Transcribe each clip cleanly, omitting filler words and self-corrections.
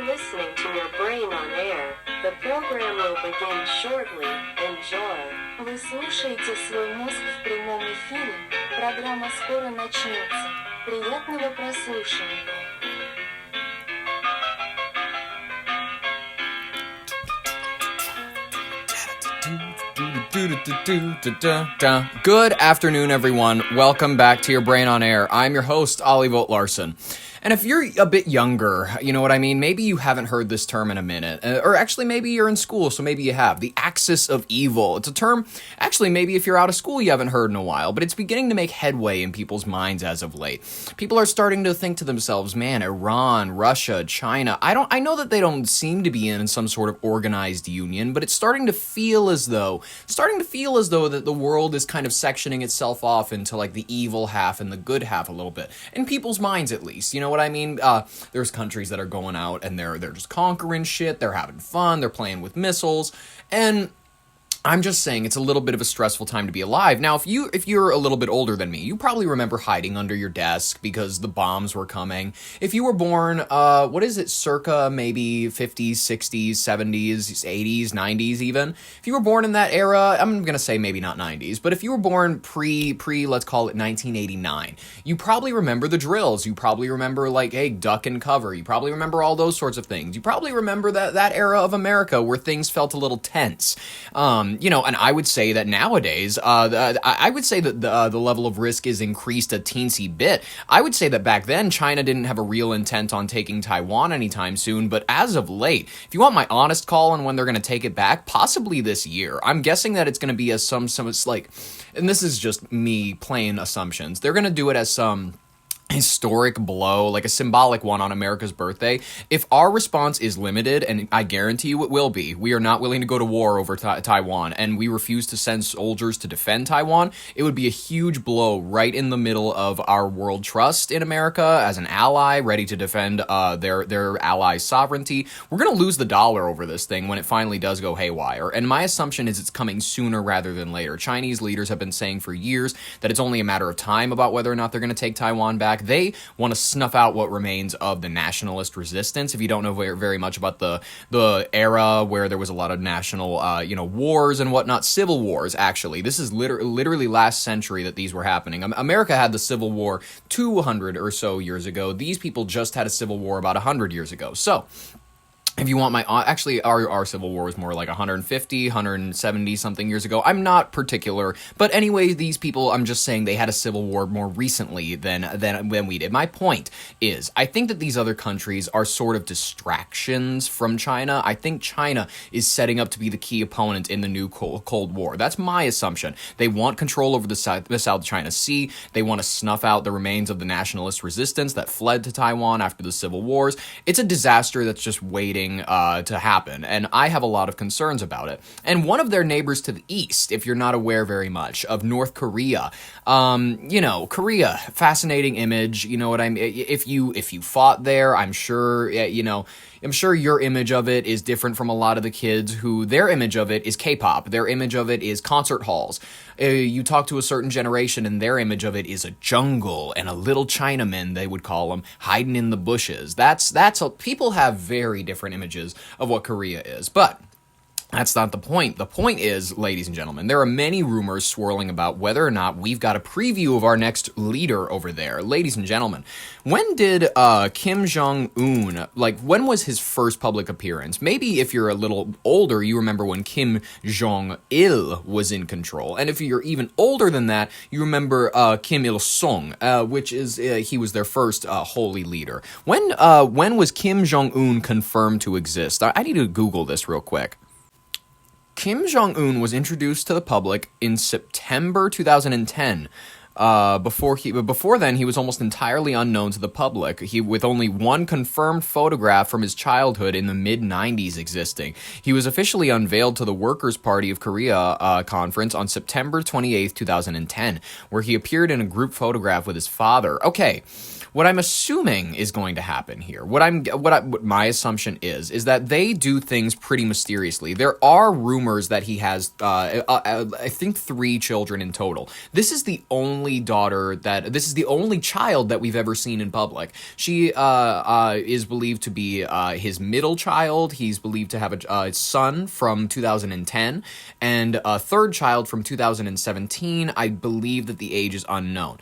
listening to your brain on air. The program will begin shortly. Enjoy. Вы слушаете свой мозг в прямом эфире. Программа скоро начнется. Приятного прослушивания. Good afternoon, everyone. Welcome back to Your Brain on Air. I'm your host, Ollie Vogt Larson. And if you're a bit younger, you know what I mean? Maybe you haven't heard this term in a minute. Or actually, maybe you're in school, so maybe you have. The axis of evil. It's a term, actually, maybe if you're out of school, you haven't heard in a while. But it's beginning to make headway in people's minds as of late. People are starting to think to themselves, man, Iran, Russia, China. I know that they don't seem to be in some sort of organized union, but it's starting to feel as though that the world is kind of sectioning itself off into like the evil half and the good half a little bit. In people's minds, at least. You know what I mean? There's countries that are going out and they're just conquering shit, they're having fun, they're playing with missiles, and I'm just saying it's a little bit of a stressful time to be alive. Now, if you're a little bit older than me, you probably remember hiding under your desk because the bombs were coming. If you were born, circa maybe 50s, 60s, 70s, 80s, 90s even. If you were born in that era, I'm going to say maybe not 90s, but if you were born pre, let's call it 1989, you probably remember the drills. You probably remember like, hey, duck and cover. You probably remember all those sorts of things. You probably remember that era of America where things felt a little tense. And I would say that nowadays, I would say that the level of risk is increased a teensy bit. I would say that back then, China didn't have a real intent on taking Taiwan anytime soon, but as of late, if you want my honest call on when they're going to take it back, possibly this year. I'm guessing that it's going to be as some like, and this is just me playing assumptions, they're going to do it as some historic blow, like a symbolic one on America's birthday. If our response is limited, and I guarantee you it will be, we are not willing to go to war over Taiwan, and we refuse to send soldiers to defend Taiwan, it would be a huge blow right in the middle of our world trust in America as an ally, ready to defend their allies' sovereignty. We're going to lose the dollar over this thing when it finally does go haywire, and my assumption is it's coming sooner rather than later. Chinese leaders have been saying for years that it's only a matter of time about whether or not they're going to take Taiwan back. They want to snuff out what remains of the nationalist resistance. If you don't know very much about the era where there was a lot of national, wars and whatnot, civil wars, actually. This is literally last century that these were happening. America had the Civil War 200 or so years ago. These people just had a civil war about 100 years ago. So, if you want my, actually, our Civil War was more like 150, 170 something years ago. I'm not particular, but anyway, these people, I'm just saying they had a Civil War more recently than we did. My point is, I think that these other countries are sort of distractions from China. I think China is setting up to be the key opponent in the new Cold War. That's my assumption. They want control over the South China Sea. They want to snuff out the remains of the nationalist resistance that fled to Taiwan after the Civil Wars. It's a disaster that's just waiting to happen, and I have a lot of concerns about it. And one of their neighbors to the east, if you're not aware very much, of North Korea, Korea, fascinating image, you know what I mean? If you fought there, I'm sure, I'm sure your image of it is different from a lot of the kids who their image of it is K-pop. Their image of it is concert halls. You talk to a certain generation and their image of it is a jungle and a little Chinaman, they would call them, hiding in the bushes. That's people have very different images of what Korea is. But that's not the point. The point is, ladies and gentlemen, there are many rumors swirling about whether or not we've got a preview of our next leader over there. Ladies and gentlemen, when did Kim Jong Un, when was his first public appearance? Maybe if you're a little older, you remember when Kim Jong Il was in control. And if you're even older than that, you remember Kim Il-sung, which is, he was their first holy leader. When was Kim Jong Un confirmed to exist? I need to Google this real quick. Kim Jong Un was introduced to the public in September 2010. Before then, he was almost entirely unknown to the public. With only one confirmed photograph from his childhood in the mid-90s existing. He was officially unveiled to the Workers' Party of Korea conference on September 28, 2010, where he appeared in a group photograph with his father. Okay. What I'm assuming is going to happen here, what my assumption is that they do things pretty mysteriously. There are rumors that he has, I think 3 children in total. This is the only only child that we've ever seen in public. She is believed to be his middle child. He's believed to have a son from 2010 and a third child from 2017. I believe that the age is unknown.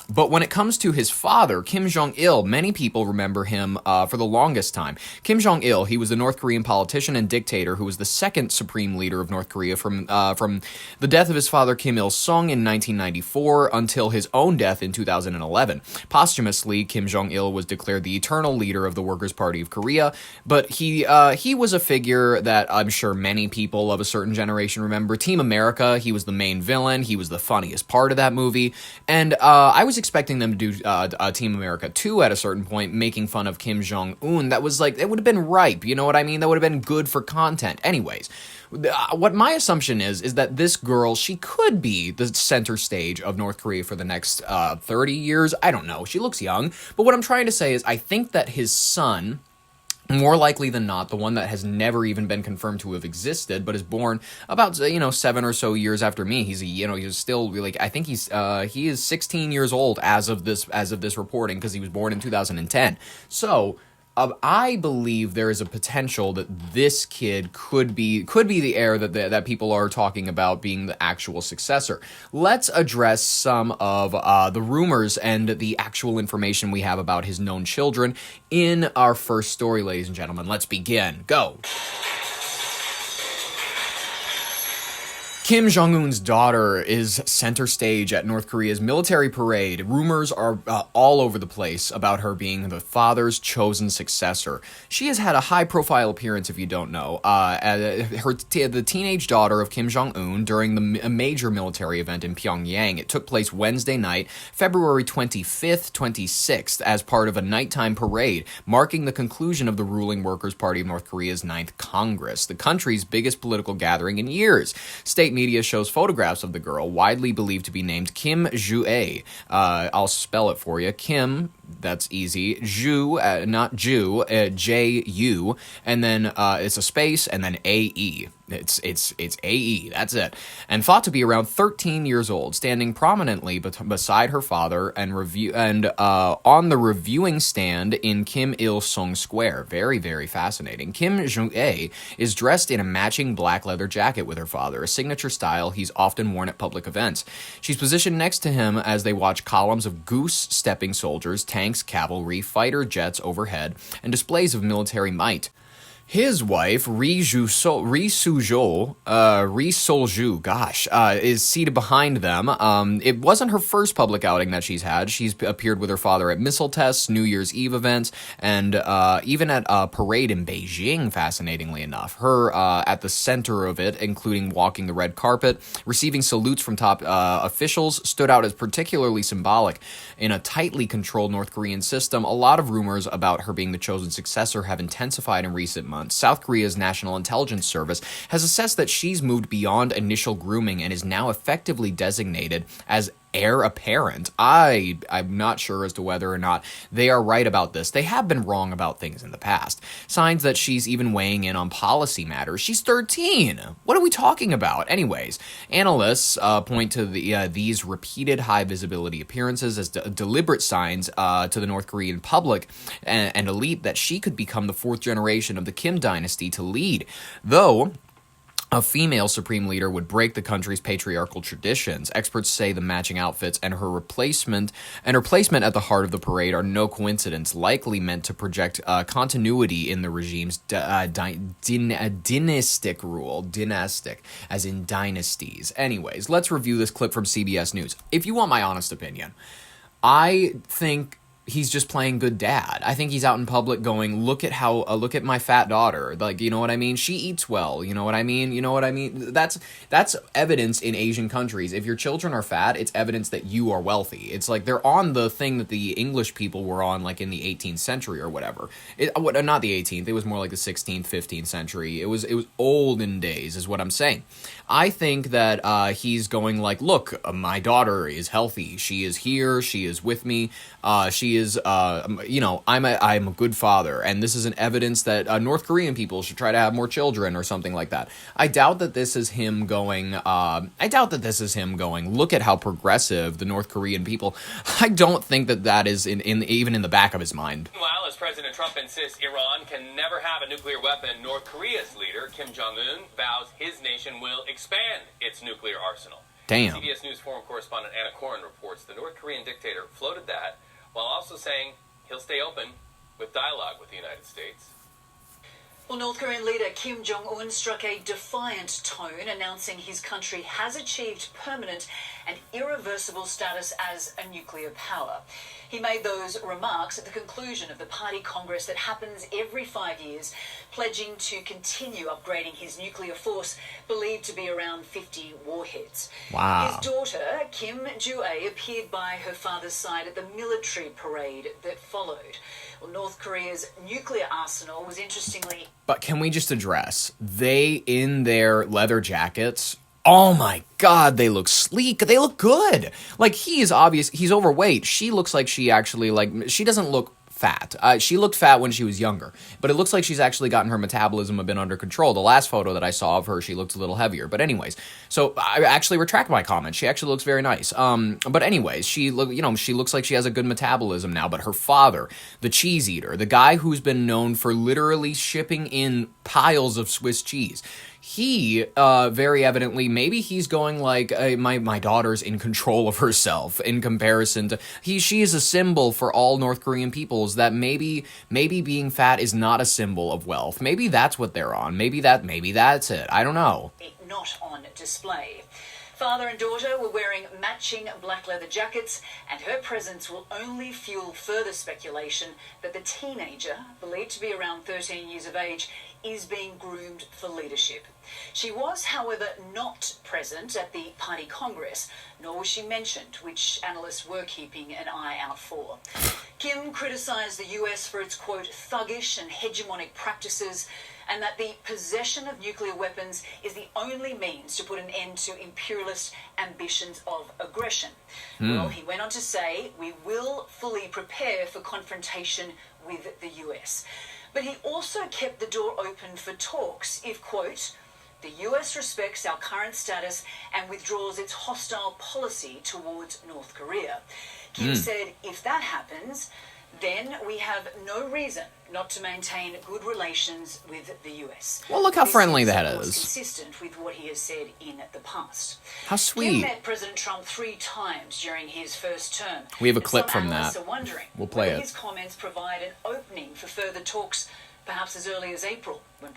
But when it comes to his father, Kim Jong-il, many people remember him for the longest time. Kim Jong-il, he was the North Korean politician and dictator who was the second supreme leader of North Korea from the death of his father Kim Il-sung in 1994 until his own death in 2011. Posthumously, Kim Jong-il was declared the eternal leader of the Workers' Party of Korea, but he was a figure that I'm sure many people of a certain generation remember. Team America, he was the main villain, he was the funniest part of that movie, and I was expecting them to do Team America 2 at a certain point, making fun of Kim Jong Un. That was like, it would have been ripe, you know what I mean? That would have been good for content. Anyways, what my assumption is that this girl, she could be the center stage of North Korea for the next 30 years. I don't know. She looks young. But what I'm trying to say is I think that his son, more likely than not, the one that has never even been confirmed to have existed, but is born about 7 or so years after me. He's still like, I think he is 16 years old as of this reporting, because he was born in 2010. So I believe there is a potential that this kid could be the heir that people are talking about being the actual successor. Let's address some of the rumors and the actual information we have about his known children in our first story, ladies and gentlemen. Let's begin. Go. Kim Jong-un's daughter is center stage at North Korea's military parade. Rumors are all over the place about her being the father's chosen successor. She has had a high-profile appearance, if you don't know, the teenage daughter of Kim Jong-un during a major military event in Pyongyang. It took place Wednesday night, February 25th, 26th, as part of a nighttime parade, marking the conclusion of the ruling Workers' Party of North Korea's 9th Congress, the country's biggest political gathering in years. State media shows photographs of the girl, widely believed to be named Kim Ju-ae. I'll spell it for you. Kim, that's easy. Ju, not Jew, J-U, and then it's a space, and then A-E. It's A-E, that's it. And thought to be around 13 years old, standing prominently beside her father and on the reviewing stand in Kim Il-sung Square. Very, very fascinating. Kim Jong-ae is dressed in a matching black leather jacket with her father, a signature style he's often worn at public events. She's positioned next to him as they watch columns of goose-stepping soldiers, tanks, cavalry, fighter jets overhead, and displays of military might. His wife, Ri Solju, is seated behind them. It wasn't her first public outing that she's had. She's appeared with her father at missile tests, New Year's Eve events, and even at a parade in Beijing, fascinatingly enough. Her at the center of it, including walking the red carpet, receiving salutes from top officials, stood out as particularly symbolic. In a tightly controlled North Korean system, a lot of rumors about her being the chosen successor have intensified in recent months. South Korea's National Intelligence Service has assessed that she's moved beyond initial grooming and is now effectively designated as heir apparent. I'm not sure as to whether or not they are right about this. They have been wrong about things in the past. Signs that she's even weighing in on policy matters. She's 13. What are we talking about? Anyways, analysts point to these repeated high visibility appearances as deliberate signs to the North Korean public and elite that she could become the fourth generation of the Kim dynasty to lead. Though a female supreme leader would break the country's patriarchal traditions. Experts say the matching outfits and her placement at the heart of the parade are no coincidence, likely meant to project continuity in the regime's dynastic rule. Dynastic, as in dynasties. Anyways, let's review this clip from CBS News. If you want my honest opinion, I think he's just playing good dad. I think he's out in public going, look at my fat daughter. Like, you know what I mean? She eats well. You know what I mean? You know what I mean? That's evidence in Asian countries. If your children are fat, it's evidence that you are wealthy. It's like they're on the thing that the English people were on, like in the 18th century or whatever. Not the 18th. It was more like the 16th, 15th century. It was olden days is what I'm saying. I think that he's going like, look, my daughter is healthy. She is here. She is with me. She she is, I'm a good father, and this is an evidence that North Korean people should try to have more children or something like that. I doubt that this is him going, look at how progressive the North Korean people. I don't think that is even in the back of his mind. Meanwhile, as President Trump insists Iran can never have a nuclear weapon, North Korea's leader, Kim Jong Un, vows his nation will expand its nuclear arsenal. Damn. CBS News forum correspondent Anna Corin reports the North Korean dictator floated that while also saying he'll stay open with dialogue with the United States. Well, North Korean leader Kim Jong Un struck a defiant tone, announcing his country has achieved permanent and irreversible status as a nuclear power. He made those remarks at the conclusion of the party congress that happens every 5 years, pledging to continue upgrading his nuclear force, believed to be around 50 warheads. Wow. His daughter, Kim Jong-un, appeared by her father's side at the military parade that followed. Well, North Korea's nuclear arsenal was interestingly... But can we just address, they in their leather jackets, oh my God, they look sleek. They look good. Like, he's overweight. She looks like she actually, she doesn't look fat. She looked fat when she was younger, but it looks like she's actually gotten her metabolism a bit under control. The last photo that I saw of her, she looked a little heavier. But anyways, so I actually retract my comment. She actually looks very nice. But anyways, she looks like she has a good metabolism now. But her father, the cheese eater, the guy who's been known for literally shipping in piles of Swiss cheese, he very evidently, maybe he's going like, my daughter's in control of herself in comparison to, she is a symbol for all North Korean peoples, that maybe being fat is not a symbol of wealth. Maybe that's what they're on. Maybe that's it. I don't know. Not on display. Father and daughter were wearing matching black leather jackets, and her presence will only fuel further speculation that the teenager, believed to be around 13 years of age, is being groomed for leadership. She was, however, not present at the party congress, nor was she mentioned, which analysts were keeping an eye out for. Kim criticised the US for its, quote, thuggish and hegemonic practices, and that the possession of nuclear weapons is the only means to put an end to imperialist ambitions of aggression. Well, he went on to say, we will fully prepare for confrontation with the US. But he also kept the door open for talks if, quote, the US respects our current status and withdraws its hostile policy towards North Korea. Kim said, if that happens, then we have no reason not to maintain good relations with the US. Well, look how friendly that is. Consistent with what he has said in the past. How sweet. Kim met President Trump 3 times during his first term. We have a clip from that. Some analysts are wondering, we'll play it. His comments provide an opening for further talks, perhaps as early as April, when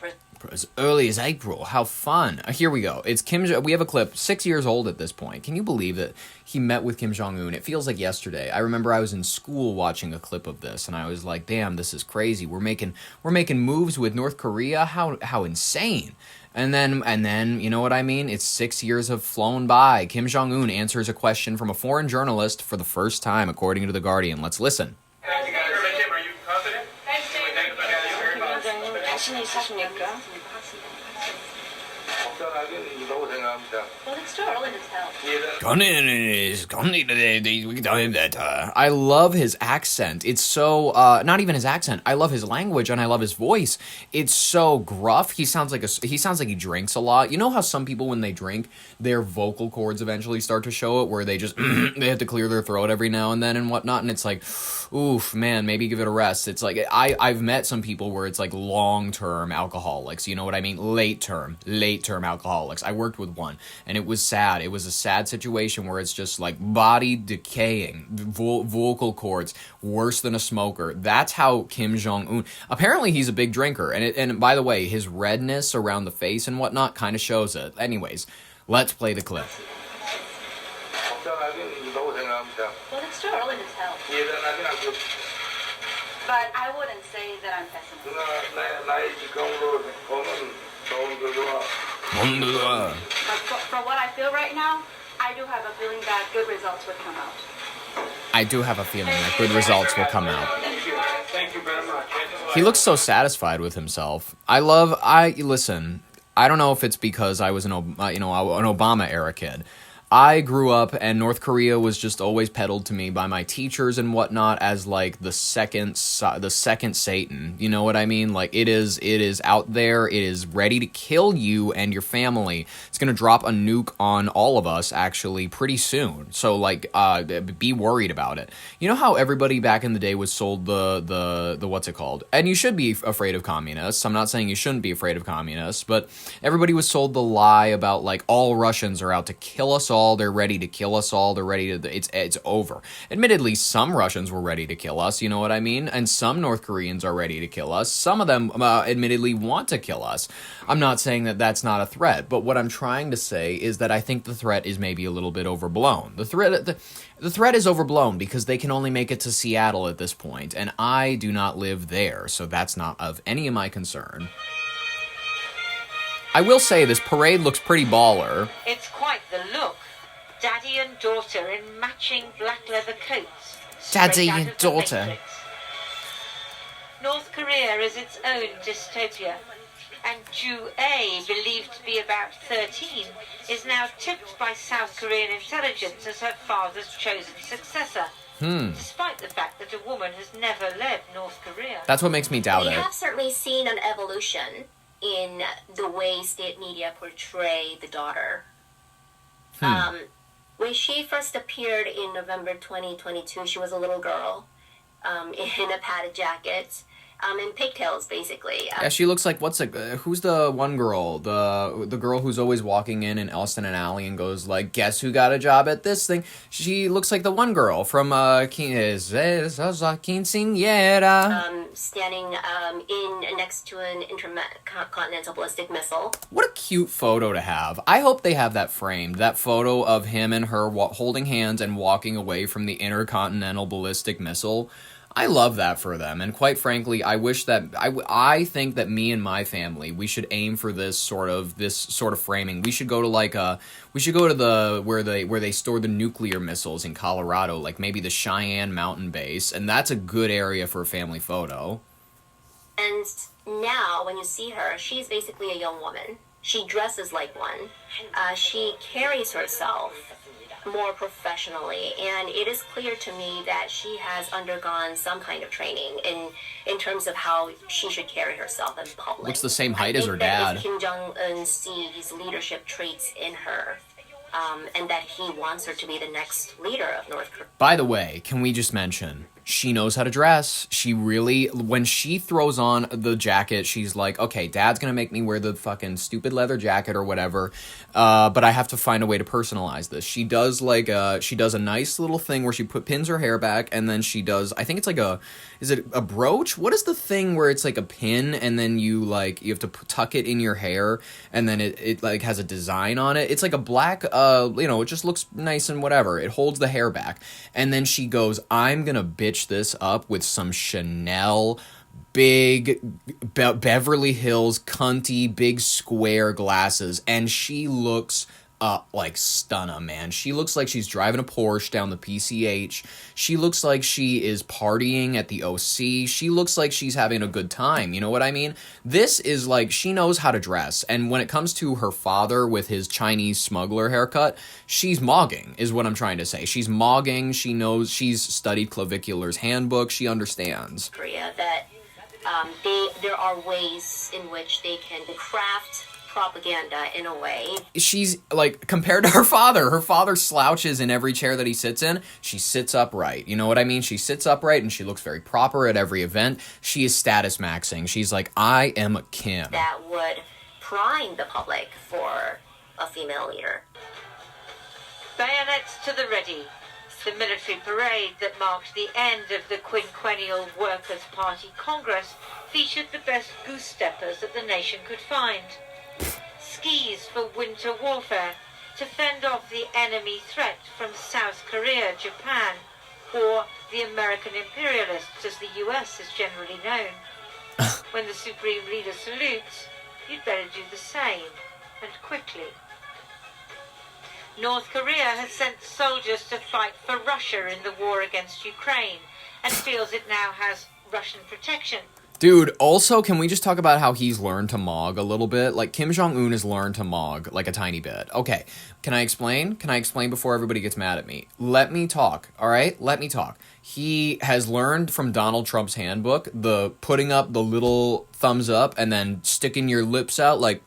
as early as April. How fun. Here we go. It's Kim. We have a clip, 6 years old at this point. Can you believe that he met with Kim Jong Un? It feels like yesterday. I remember I was in school watching a clip of this, and I was like, damn, this is crazy. We're making moves with North Korea. How insane. And then, you know what I mean? It's 6 years have flown by. Kim Jong Un answers a question from a foreign journalist for the first time, according to The Guardian. Let's listen. Well, it's too early to tell. I love his accent. It's so, not even his accent. I love his language and I love his voice. It's so gruff. He sounds like he drinks a lot. You know how some people, when they drink, their vocal cords eventually start to show it, where they just, they have to clear their throat every now and then and whatnot. And it's like, oof, man, maybe give it a rest. It's like, I've met some people where it's like long-term alcoholics. You know what I mean? Late-term alcoholics. I worked with one, and it was sad. It was a sad situation where it's just like body decaying, vocal cords, worse than a smoker. That's how Kim Jong Un. Apparently, he's a big drinker, and by the way, his redness around the face and whatnot kind of shows it. Anyways, let's play the clip. Well, it's too early to tell. But I wouldn't say that I'm pessimistic. But from what I feel right now, I do have a feeling that good results would come out. I do have a feeling that good results will come out. Thank you very much. He looks so satisfied with himself. Listen, I don't know if it's because I was an Obama era kid. I grew up and North Korea was just always peddled to me by my teachers and whatnot as like the second Satan. You know what I mean? Like it is out there. It is ready to kill you and your family. It's going to drop a nuke on all of us actually pretty soon. So like be worried about it. You know how everybody back in the day was sold the what's it called? And you should be afraid of communists. I'm not saying you shouldn't be afraid of communists, but everybody was sold the lie about like all Russians are out to kill us all. They're ready to kill us all. They're ready to. It's over. Admittedly, some Russians were ready to kill us. You know what I mean? And some North Koreans are ready to kill us. Some of them, admittedly, want to kill us. I'm not saying that that's not a threat, but what I'm trying to say is that I think the threat is maybe a little bit overblown. The threat is overblown because they can only make it to Seattle at this point, and I do not live there, so that's not of any of my concern. I will say this parade looks pretty baller. It's quite the look. Daddy and daughter in matching black leather coats. Daddy and daughter. North Korea is its own dystopia. And Jew A, believed to be about 13, is now tipped by South Korean intelligence as her father's chosen successor. Despite the fact that a woman has never led North Korea. That's what makes me doubt it. We have certainly seen an evolution in the way state media portray the daughter. When she first appeared in November 2022, she was a little girl in a padded jacket. And pigtails, basically. Yeah, she looks like, who's the one girl? The girl who's always walking in Elston and Alley and goes like, guess who got a job at this thing? She looks like the one girl from Quinceañera. Standing next to an intercontinental ballistic missile. What a cute photo to have. I hope they have that framed. That photo of him and her holding hands and walking away from the intercontinental ballistic missile. I love that for them, and quite frankly, I wish that I think that me and my family, we should aim for this sort of framing. We should go to where they store the nuclear missiles in Colorado, like maybe the Cheyenne Mountain Base, and that's a good area for a family photo. And now, when you see her, she's basically a young woman. She dresses like one. She carries herself more professionally, and it is clear to me that she has undergone some kind of training in terms of how she should carry herself in public. Looks the same height as her dad. Kim Jong Un sees leadership traits in her, and that he wants her to be the next leader of North Korea. By the way, can we just mention, she knows how to dress. She really, when she throws on the jacket, she's like, okay, Dad's gonna make me wear the fucking stupid leather jacket or whatever, but I have to find a way to personalize this. She does a nice little thing where she pins her hair back, and then she does, I think it's like is it a brooch? What is the thing where it's like a pin, and then you have to tuck it in your hair, and then it like has a design on it. It's like a black, it just looks nice and whatever. It holds the hair back, and then she goes, I'm gonna bitch this up with some Chanel big Beverly Hills cunty big square glasses, and she looks like stunna, man. She looks like she's driving a Porsche down the PCH. She looks like she is partying at the OC. She looks like she's having a good time. You know what I mean? This is like, she knows how to dress. And when it comes to her father with his Chinese smuggler haircut, she's mogging, is what I'm trying to say. She's mogging. She knows, she's studied Clavicular's handbook. She understands. Korea, that there are ways in which they can craft propaganda in a way. She's like, compared to her father slouches in every chair that he sits in. She sits upright. You know what I mean? She sits upright and she looks very proper at every event. She is status maxing. She's like, I am a Kim. That would prime the public for a female leader. Bayonets to the ready. The military parade that marked the end of the quinquennial Workers' Party Congress featured the best goose steppers that the nation could find. Skis for winter warfare to fend off the enemy threat from South Korea, Japan, or the American imperialists, as the US is generally known. When the Supreme Leader salutes, you'd better do the same, and quickly. North Korea has sent soldiers to fight for Russia in the war against Ukraine, and feels it now has Russian protection. Dude, also, can we just talk about how he's learned to Mog a little bit? Like, Kim Jong Un has learned to Mog, like, a tiny bit. Okay, can I explain? Can I explain before everybody gets mad at me? Let me talk, all right? Let me talk. He has learned from Donald Trump's handbook, the putting up the little thumbs up and then sticking your lips out like,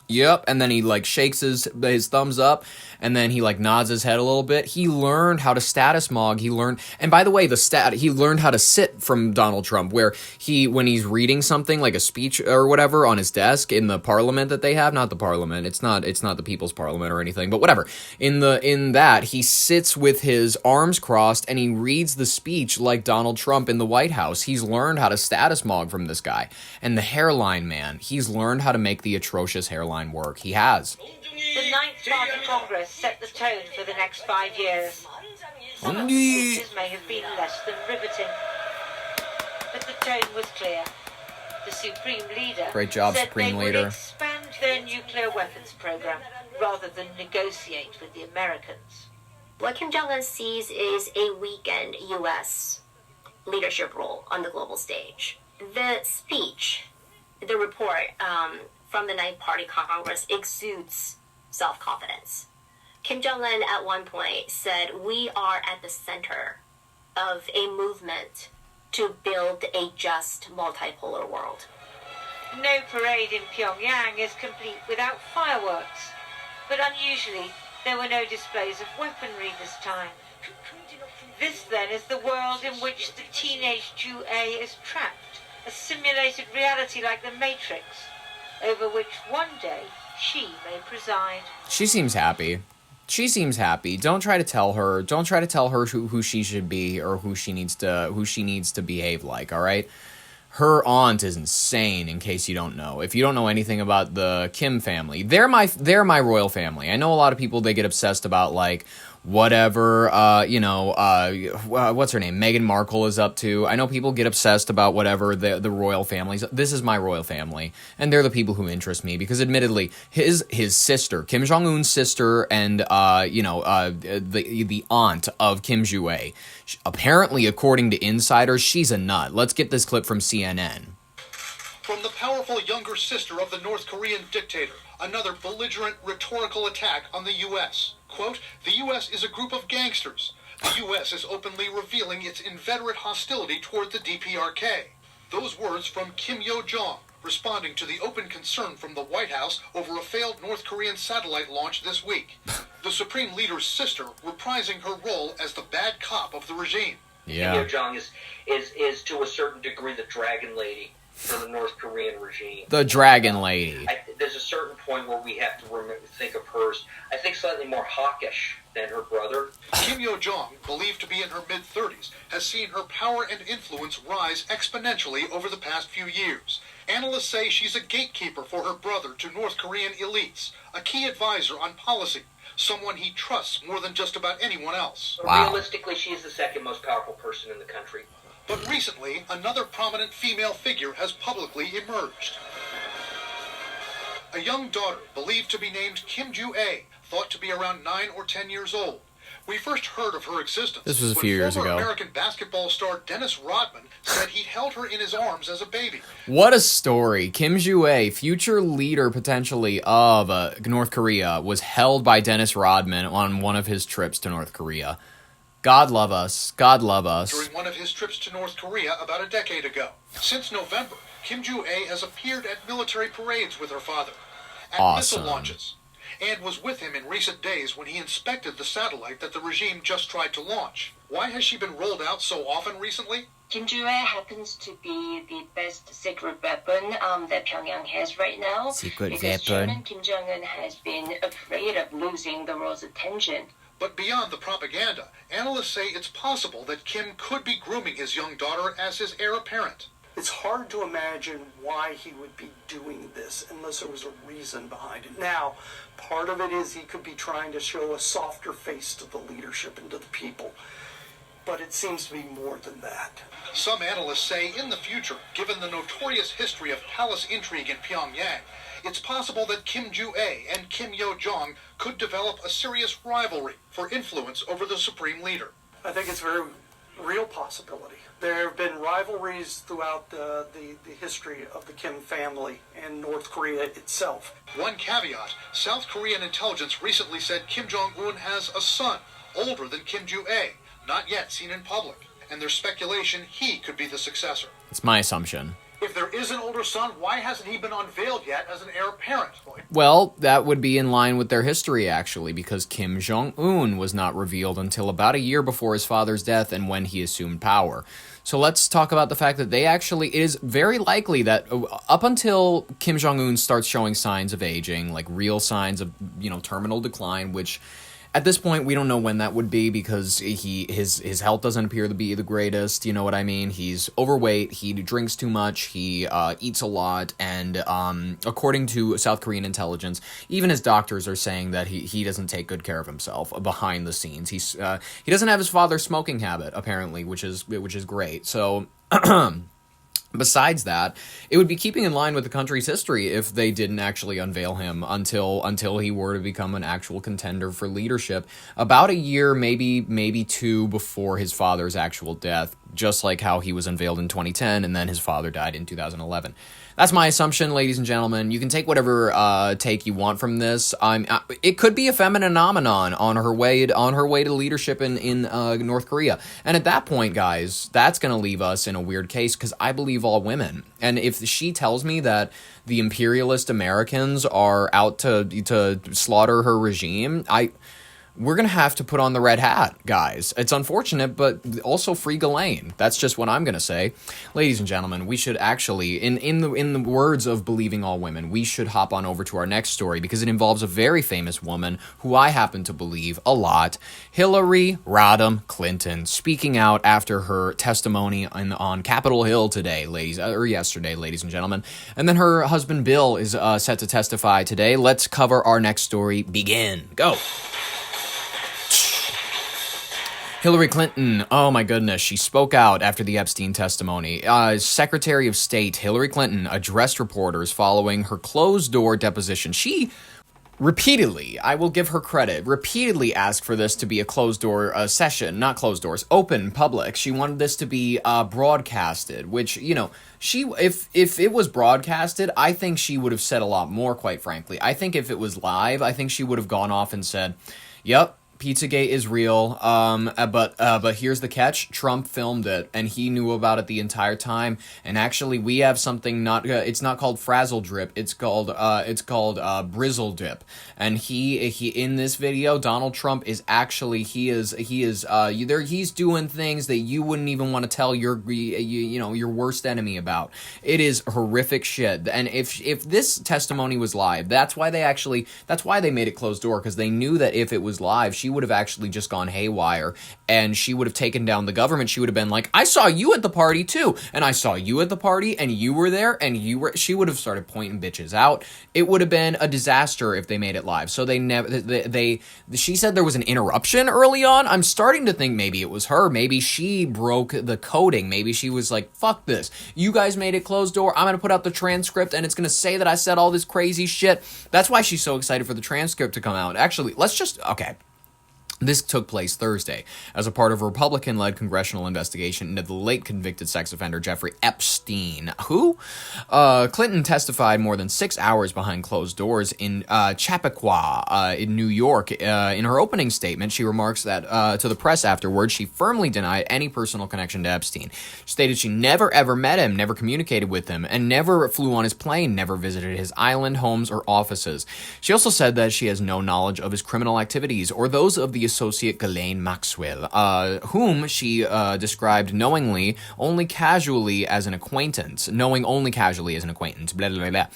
yep, and then he, like, shakes his thumbs up, and then he, like, nods his head a little bit. He learned how to status Mog. He learned, and by the way, he learned how to sit from Donald Trump, where when he's reading something, like a speech or whatever, on his desk in the parliament that they have, not the parliament, it's not the people's parliament or anything, but whatever, in that, he sits with his arms crossed, and he reads the speech like Donald Trump in the White House. He's learned how to status Mog from this guy. And the hairline, man, he's learned how to make the atrocious hairline work. He has. The Ninth Party Congress set the tone for the next 5 years. Some of the speeches may have been less than riveting, but the tone was clear. The Supreme Leader Great job, said Supreme they Leader. would expand their nuclear weapons program rather than negotiate with the Americans. What Kim Jong Un sees is a weakened U.S. leadership role on the global stage. The speech, the report from the Ninth Party Congress exudes self-confidence. Kim Jong Un at one point said, "We are at the center of a movement to build a just multipolar world." No parade in Pyongyang is complete without fireworks, but unusually there were no displays of weaponry this time. This then is the world in which the teenage Jew A is trapped, a simulated reality like the Matrix, over which one day she may preside. She seems happy. She seems happy. Don't try to tell her who she should be or who she needs to behave like, all right? Her aunt is insane, in case you don't know. If you don't know anything about the Kim family, they're my royal family. I know a lot of people, they get obsessed about, like, whatever, what's her name? Meghan Markle is up to. I know people get obsessed about whatever the royal families. This is my royal family, and they're the people who interest me, because admittedly, his sister, Kim Jong Un's sister, and the aunt of Kim Jong-un, apparently, according to insiders, she's a nut. Let's get this clip from CNN. From the powerful younger sister of the North Korean dictator, another belligerent rhetorical attack on the U.S. Quote, "The U.S. is a group of gangsters. The U.S. is openly revealing its inveterate hostility toward the DPRK." Those words from Kim Yo-jong, responding to the open concern from the White House over a failed North Korean satellite launch this week. The Supreme Leader's sister reprising her role as the bad cop of the regime. Yeah. Kim Yo-jong is to a certain degree the dragon lady for the North Korean regime. The dragon lady. There's a certain point where we have to think of hers, I think, slightly more hawkish than her brother. Kim Yo-jong, believed to be in her mid-30s, has seen her power and influence rise exponentially over the past few years. Analysts say she's a gatekeeper for her brother to North Korean elites, a key advisor on policy, someone he trusts more than just about anyone else. Wow. Realistically, she is the second most powerful person in the country. But recently, another prominent female figure has publicly emerged. A young daughter, believed to be named Kim Jong-un, thought to be around 9 or 10 years old. We first heard of her existence. This was a when few years former ago. American basketball star Dennis Rodman said he'd held her in his arms as a baby. What a story. Kim Jong-un, future leader potentially of North Korea, was held by Dennis Rodman on one of his trips to North Korea. God love us. God love us. During one of his trips to North Korea about a decade ago. Since November, Kim Jong-un has appeared at military parades with her father, at missile launches, and was with him in recent days when he inspected the satellite that the regime just tried to launch. Why has she been rolled out so often recently? Kim Jong-un happens to be the best secret weapon that Pyongyang has right now. Because Chairman Kim Jong-un has been afraid of losing the world's attention. But beyond the propaganda, analysts say it's possible that Kim could be grooming his young daughter as his heir apparent. It's hard to imagine why he would be doing this unless there was a reason behind it. Now, part of it is he could be trying to show a softer face to the leadership and to the people. But it seems to be more than that. Some analysts say in the future, given the notorious history of palace intrigue in Pyongyang, it's possible that Kim Jong-un and Kim Yo-jong could develop a serious rivalry for influence over the Supreme Leader. I think it's very real possibility. There have been rivalries throughout the history of the Kim family and North Korea itself. One caveat, South Korean intelligence recently said Kim Jong Un has a son, older than Kim Jong-un, not yet seen in public, and there's speculation he could be the successor. It's my assumption. If there is an older son, why hasn't he been unveiled yet as an heir apparent? Well, that would be in line with their history, actually, because Kim Jong Un was not revealed until about a year before his father's death and when he assumed power. So let's talk about the fact that it is very likely that up until Kim Jong Un starts showing signs of aging, like real signs of, terminal decline, which at this point, we don't know when that would be because his health doesn't appear to be the greatest, you know what I mean? He's overweight, he drinks too much, he eats a lot, and according to South Korean intelligence, even his doctors are saying that he doesn't take good care of himself behind the scenes. He doesn't have his father's smoking habit, apparently, which is great. So besides that, it would be keeping in line with the country's history if they didn't actually unveil him until he were to become an actual contender for leadership about a year, maybe two before his father's actual death, just like how he was unveiled in 2010 and then his father died in 2011. That's my assumption, ladies and gentlemen. You can take whatever take you want from this. It could be a feminine phenomenon on her way to leadership in North Korea. And at that point, guys, that's going to leave us in a weird case because I believe all women. And if she tells me that the imperialist Americans are out to slaughter her regime, we're going to have to put on the red hat, guys. It's unfortunate, but also free Ghislaine. That's just what I'm going to say. Ladies and gentlemen, we should actually, in the words of Believing All Women, we should hop on over to our next story because it involves a very famous woman who I happen to believe a lot, Hillary Rodham Clinton, speaking out after her testimony on Capitol Hill yesterday, ladies and gentlemen. And then her husband Bill is set to testify today. Let's cover our next story. Begin. Go. Hillary Clinton, oh my goodness, she spoke out after the Epstein testimony. Secretary of State Hillary Clinton addressed reporters following her closed-door deposition. She repeatedly, I will give her credit, repeatedly asked for this to be a closed-door session, not closed doors, open, public. She wanted this to be broadcasted, which, if it was broadcasted, I think she would have said a lot more, quite frankly. I think if it was live, I think she would have gone off and said, yep, Pizzagate is real, but here's the catch. Trump filmed it, and he knew about it the entire time. And actually, we have something it's not called frazzle drip. It's called brizzle dip. And he in this video, Donald Trump is actually he's doing things that you wouldn't even want to tell your worst enemy about. It is horrific shit. And if this testimony was live, that's why they made it closed door, because they knew that if it was live, she would have actually just gone haywire and she would have taken down the government. She would have been like, I saw you at the party too, and I saw you at the party, and you were there, and she would have started pointing bitches out. It would have been a disaster if they made it live. So she said there was an interruption early on. I'm starting to think maybe it was her. Maybe she broke the coding. Maybe she was like, fuck this. You guys made it closed door. I'm going to put out the transcript and it's going to say that I said all this crazy shit. That's why she's so excited for the transcript to come out. Actually, okay. This took place Thursday as a part of a Republican-led congressional investigation into the late convicted sex offender Jeffrey Epstein. Who? Clinton testified more than 6 hours behind closed doors in Chappaqua in New York. In her opening statement, she remarks that to the press afterwards, she firmly denied any personal connection to Epstein. She stated she never ever met him, never communicated with him, and never flew on his plane, never visited his island, homes, or offices. She also said that she has no knowledge of his criminal activities or those of the associate Ghislaine Maxwell, whom she described knowing only casually as an acquaintance. Blah, blah, blah.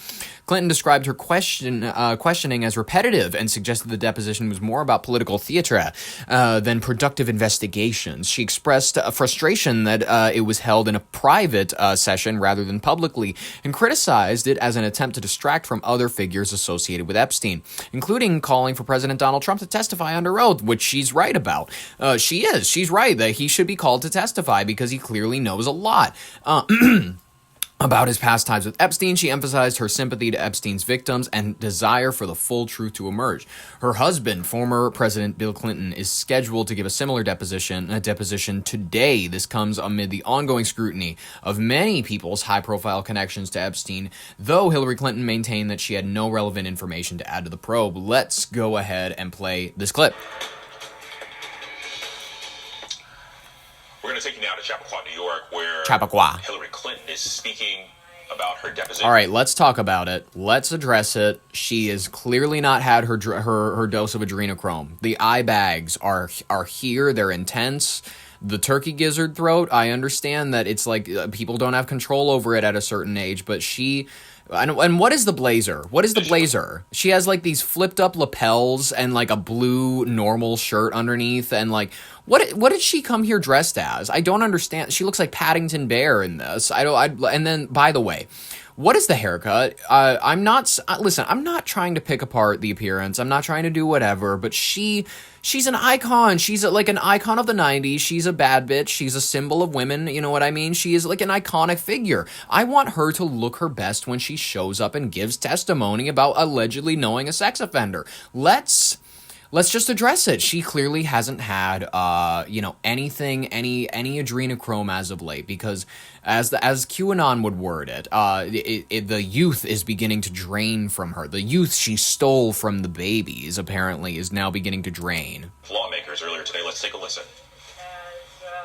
Clinton described her questioning as repetitive and suggested the deposition was more about political theater than productive investigations. She expressed frustration that it was held in a private session rather than publicly, and criticized it as an attempt to distract from other figures associated with Epstein, including calling for President Donald Trump to testify under oath, which she's right about. She's right that he should be called to testify because he clearly knows a lot. About his past ties with Epstein, she emphasized her sympathy to Epstein's victims and desire for the full truth to emerge. Her husband, former President Bill Clinton, is scheduled to give a similar deposition today. This comes amid the ongoing scrutiny of many people's high-profile connections to Epstein, though Hillary Clinton maintained that she had no relevant information to add to the probe. Let's go ahead and play this clip. We're going to take you now to Chappaqua, New York, where Chappaqua. Hillary Clinton is speaking about her deposition. All right, let's talk about it. Let's address it. She has clearly not had her dose of adrenochrome. The eye bags are here. They're intense. The turkey gizzard throat, I understand that it's like people don't have control over it at a certain age, but she... And what is the blazer? What is the blazer? She has like these flipped up lapels and like a blue normal shirt underneath, and like what did she come here dressed as? I don't understand. She looks like Paddington Bear in this. And then, by the way, what is the haircut? I'm not trying to pick apart the appearance. I'm not trying to do whatever, but she's an icon. She's like an icon of the 90s. She's a bad bitch. She's a symbol of women. You know what I mean? She is like an iconic figure. I want her to look her best when she shows up and gives testimony about allegedly knowing a sex offender. Let's just address it. She clearly hasn't had, anything, any adrenochrome as of late, because as QAnon would word it, the youth is beginning to drain from her. The youth she stole from the babies, apparently, is now beginning to drain. Lawmakers earlier today. Let's take a listen.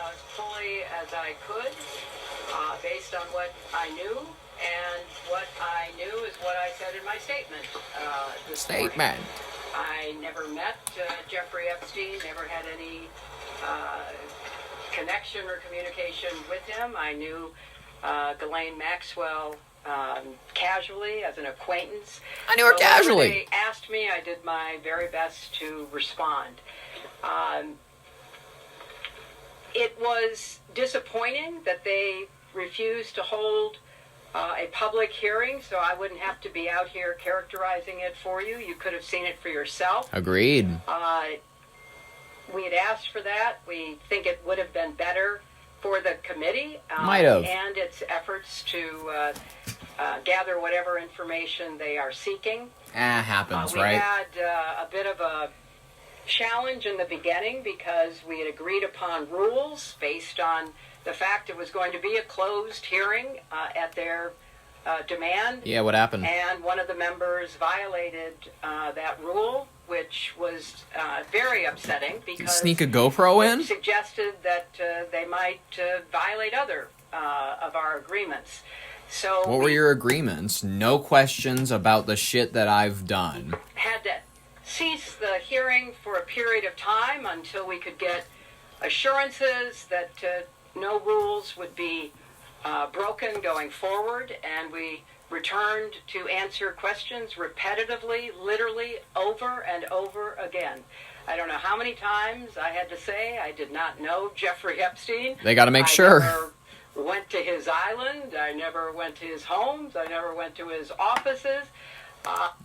As fully as I could, based on what I knew, and what I knew is what I said in my statement. Statement. I never met Jeffrey Epstein, never had any connection or communication with him. I knew Ghislaine Maxwell casually, as an acquaintance. I knew her casually. When they asked me, I did my very best to respond. It was disappointing that they refused to hold a public hearing, so I wouldn't have to be out here characterizing it for you. You could have seen it for yourself. Agreed. We had asked for that. We think it would have been better for the committee Might have. and its efforts to gather whatever information they are seeking. Happens, right? We had a bit of a challenge in the beginning because we had agreed upon rules based on the fact it was going to be a closed hearing at their demand. Yeah, what happened? And one of the members violated that rule, which was very upsetting because... Sneak a GoPro in? ...suggested that they might violate other of our agreements. So what were your agreements? No questions about the shit that I've done. Had to cease the hearing for a period of time until we could get assurances that no rules would be broken going forward, and we returned to answer questions repetitively, literally over and over again. I don't know how many times I had to say I did not know Jeffrey Epstein. They got to make sure. I never went to his island. I never went to his homes. I never went to his offices.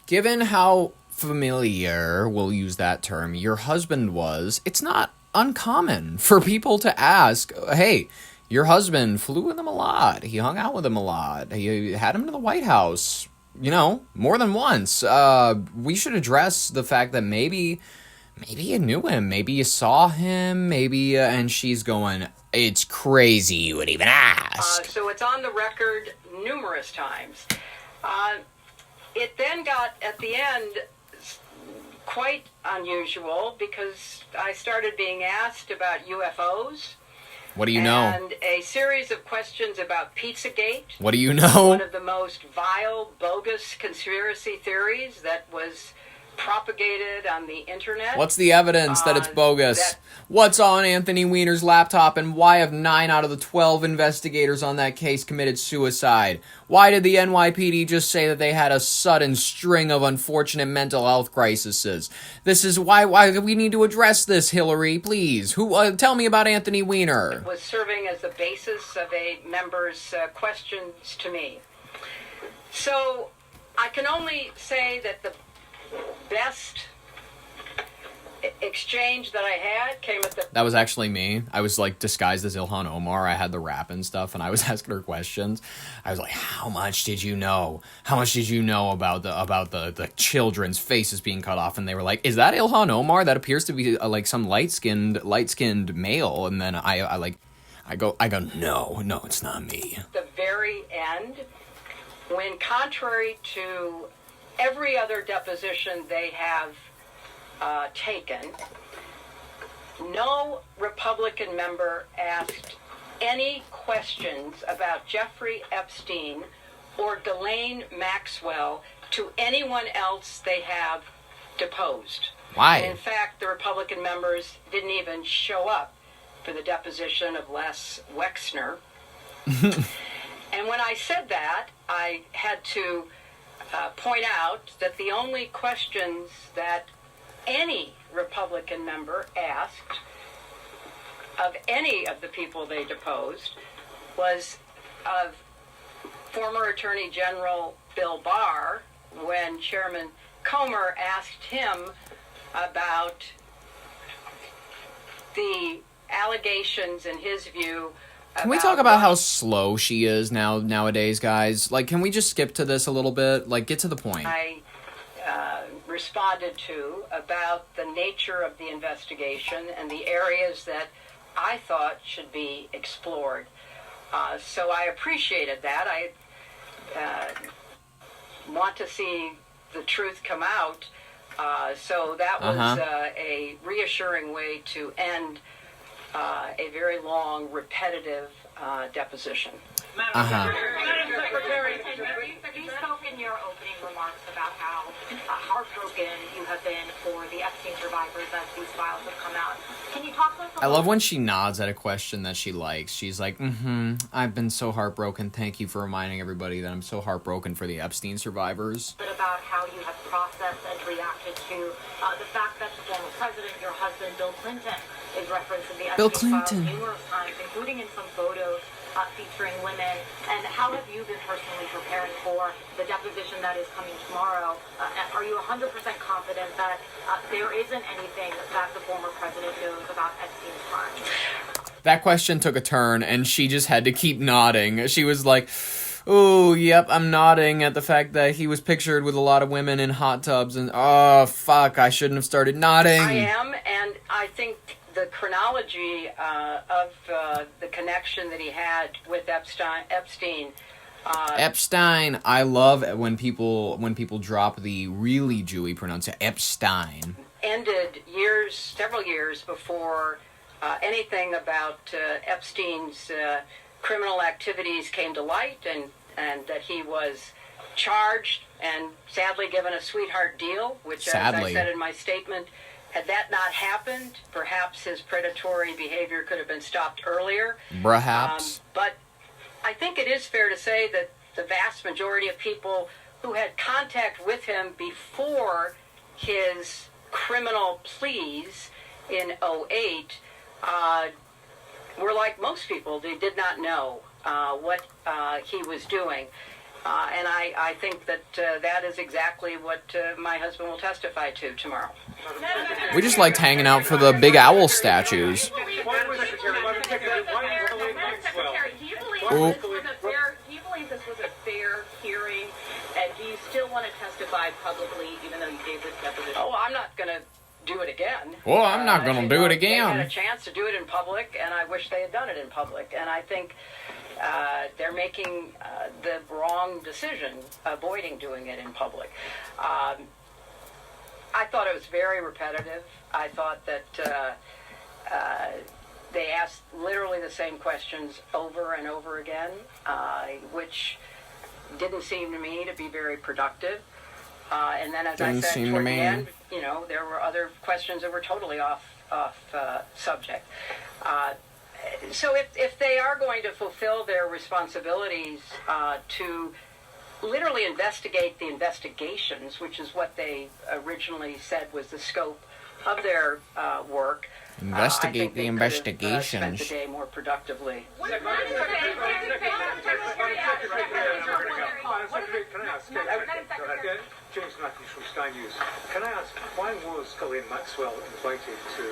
Given how familiar, we'll use that term, your husband was, it's not uncommon for people to ask, hey, your husband flew with him a lot. He hung out with him a lot. He had him to the White House, more than once. We should address the fact that maybe you knew him. Maybe you saw him. Maybe, and she's going, it's crazy you would even ask. So it's on the record numerous times. It then got, at the end, quite unusual because I started being asked about UFOs. What do you know? And a series of questions about Pizzagate. What do you know? One of the most vile, bogus conspiracy theories that was propagated on the internet. What's the evidence that it's bogus? What's on Anthony Weiner's laptop, and why have 9 out of the 12 investigators on that case committed suicide? Why did the NYPD just say that they had a sudden string of unfortunate mental health crises? This is why we need to address this, Hillary, please. Tell me about Anthony Weiner. It was serving as the basis of a member's questions to me. So I can only say that the best exchange that I had came at the... That was actually me. I was like disguised as Ilhan Omar. I had the rap and stuff, and I was asking her questions. I was like, "How much did you know? How much did you know about the children's faces being cut off?" And they were like, "Is that Ilhan Omar? That appears to be like some light skinned male." And then I go, no, it's not me. The very end, when contrary to every other deposition they have taken, no Republican member asked any questions about Jeffrey Epstein or Ghislaine Maxwell to anyone else they have deposed. Why? And in fact, the Republican members didn't even show up for the deposition of Les Wexner. And when I said that, I had to point out that the only questions that any Republican member asked of any of the people they deposed was of former Attorney General Bill Barr, when Chairman Comer asked him about the allegations, in his view. Can we talk about how slow she is nowadays, guys? Like, can we just skip to this a little bit? Like, get to the point. I responded to about the nature of the investigation and the areas that I thought should be explored. So I appreciated that. I want to see the truth come out. So that was a reassuring way to end a very long, repetitive deposition. Madam Secretary, you spoke in your opening remarks about how heartbroken you have been for the Epstein survivors as these files have come out. Can you talk to us I love when she nods at a question that she likes. She's like, I've been so heartbroken. Thank you for reminding everybody that I'm so heartbroken for the Epstein survivors. About how you have processed and reacted to the fact that the former president, your husband, Bill Clinton, is referenced in the Epstein files numerous times, including in some photos featuring women. And how have you been personally preparing for the deposition that is coming tomorrow? Are you 100% confident that there isn't anything that the former president knows about Epstein's crimes? That question took a turn, and she just had to keep nodding. She was like, "Oh, yep, I'm nodding at the fact that he was pictured with a lot of women in hot tubs, and oh, fuck, I shouldn't have started nodding." I am, and I think the chronology of the connection that he had with Epstein. Epstein. I love when people drop the really Jewy pronunciation, Epstein. Ended several years before anything about Epstein's criminal activities came to light, and that he was charged and sadly given a sweetheart deal, which, as I said in my statement, had that not happened, perhaps his predatory behavior could have been stopped earlier. Perhaps. But I think it is fair to say that the vast majority of people who had contact with him before his criminal pleas in 2008 were like most people. They did not know what he was doing. And I think that that is exactly what my husband will testify to tomorrow. We just liked hanging out for the big owl statues. Do you believe this was a fair hearing, and do you still want to testify publicly, even though you gave this deposition? Oh, I'm not going to do it again. Well, I'm not going to do it again. They had a chance to do it in public, and I wish they had done it in public. And I think they're making the wrong decision, avoiding doing it in public. I thought it was very repetitive. I thought that they asked literally the same questions over and over again, which didn't seem to me to be very productive. And then, as I said toward the end, there were other questions that were totally off subject. So if they are going to fulfill their responsibilities to literally investigate the investigations, which is what they originally said was the scope of their work, Investigate the investigations. Spent the day more productively. Can I ask, James Matthews from Sky News, can I ask, why was Ghislaine Maxwell invited to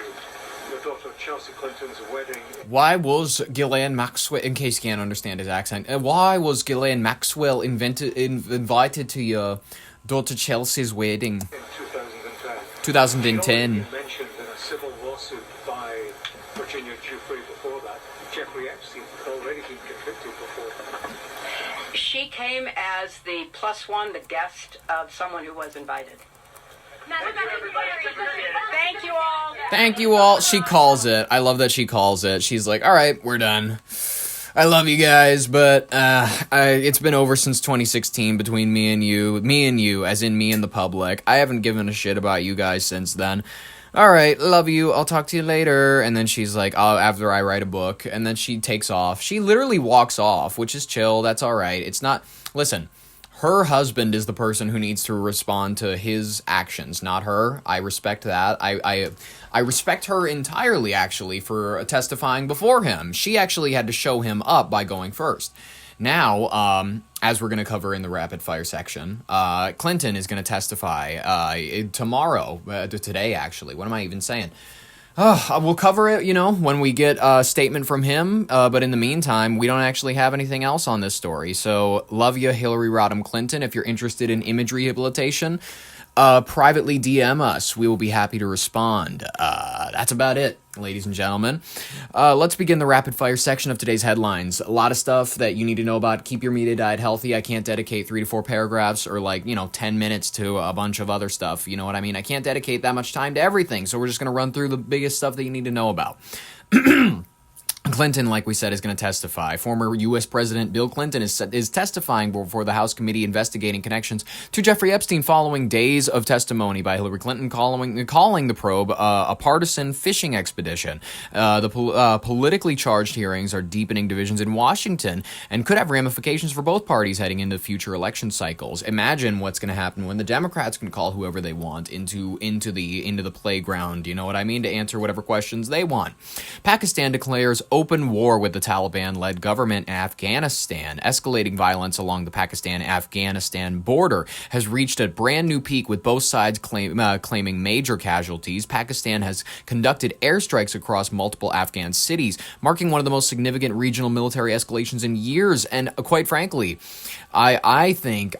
your daughter Chelsea Clinton's wedding? Why was Ghislaine Maxwell, in case you can't understand his accent, why was Ghislaine Maxwell invited to your daughter Chelsea's wedding? In 2010. 2010. You mentioned in a civil lawsuit by Virginia Giuffre before that, Jeffrey Epstein had already been convicted before that. She came as the plus one, the guest of someone who was invited. Thank you all. Thank you all. She calls it. I love that she calls it. She's like, all right, we're done. I love you guys, but it's been over since 2016 between me and you, as in me and the public. I haven't given a shit about you guys since then. All right, love you. I'll talk to you later. And then she's like, oh, after I write a book. And then she takes off. She literally walks off, which is chill. That's all right. It's not... Listen, her husband is the person who needs to respond to his actions, not her. I respect that. I respect her entirely, actually, for testifying before him. She actually had to show him up by going first. Now, as we're going to cover in the rapid fire section, Clinton is going to testify tomorrow, today actually. What am I even saying? We'll cover it, when we get a statement from him, but in the meantime, we don't actually have anything else on this story. So, love you, Hillary Rodham Clinton. If you're interested in image rehabilitation, privately DM us. We will be happy to respond. That's about it, ladies and gentlemen. Let's begin the rapid fire section of today's headlines. A lot of stuff that you need to know about. Keep your media diet healthy. I can't dedicate 3 to 4 paragraphs or 10 minutes to a bunch of other stuff. You know what I mean? I can't dedicate that much time to everything. So we're just going to run through the biggest stuff that you need to know about. Clinton, like we said, is going to testify. Former U.S. President Bill Clinton is testifying before the House committee investigating connections to Jeffrey Epstein following days of testimony by Hillary Clinton calling the probe a partisan fishing expedition. The politically charged hearings are deepening divisions in Washington and could have ramifications for both parties heading into future election cycles. Imagine what's going to happen when the Democrats can call whoever they want into the playground, you know what I mean, to answer whatever questions they want. Pakistan declares open war with the Taliban-led government in Afghanistan. Escalating violence along the Pakistan-Afghanistan border has reached a brand new peak, with both sides claiming major casualties. Pakistan has conducted airstrikes across multiple Afghan cities, marking one of the most significant regional military escalations in years. And quite frankly, I think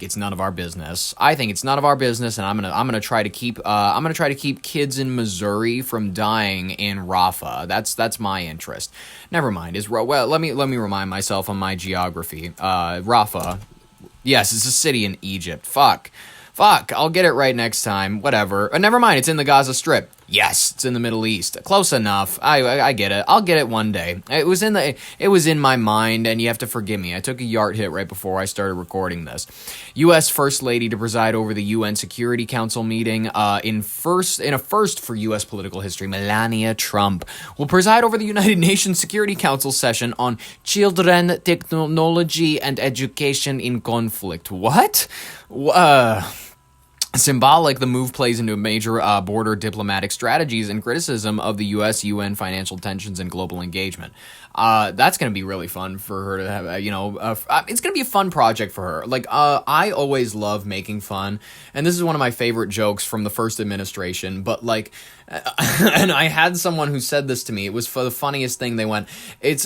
it's none of our business. I think it's none of our business, and I'm gonna try to keep kids in Missouri from dying in Rafah. That's my interest. Never mind. Let me remind myself on my geography. Rafah. Yes, it's a city in Egypt. Fuck. I'll get it right next time. Whatever. Never mind. It's in the Gaza Strip. Yes, it's in the Middle East. Close enough. I get it. I'll get it one day. It was in my mind, and you have to forgive me. I took a yard hit right before I started recording this. U.S. First Lady to preside over the UN Security Council meeting in a first for U.S. political history. Melania Trump will preside over the United Nations Security Council session on children, technology, and education in conflict. What? Symbolic, the move plays into major border diplomatic strategies and criticism of the U.S.-UN financial tensions and global engagement. That's going to be really fun for her to have, it's going to be a fun project for her. I always love making fun, and this is one of my favorite jokes from the first administration, but and I had someone who said this to me. It was for the funniest thing. They went,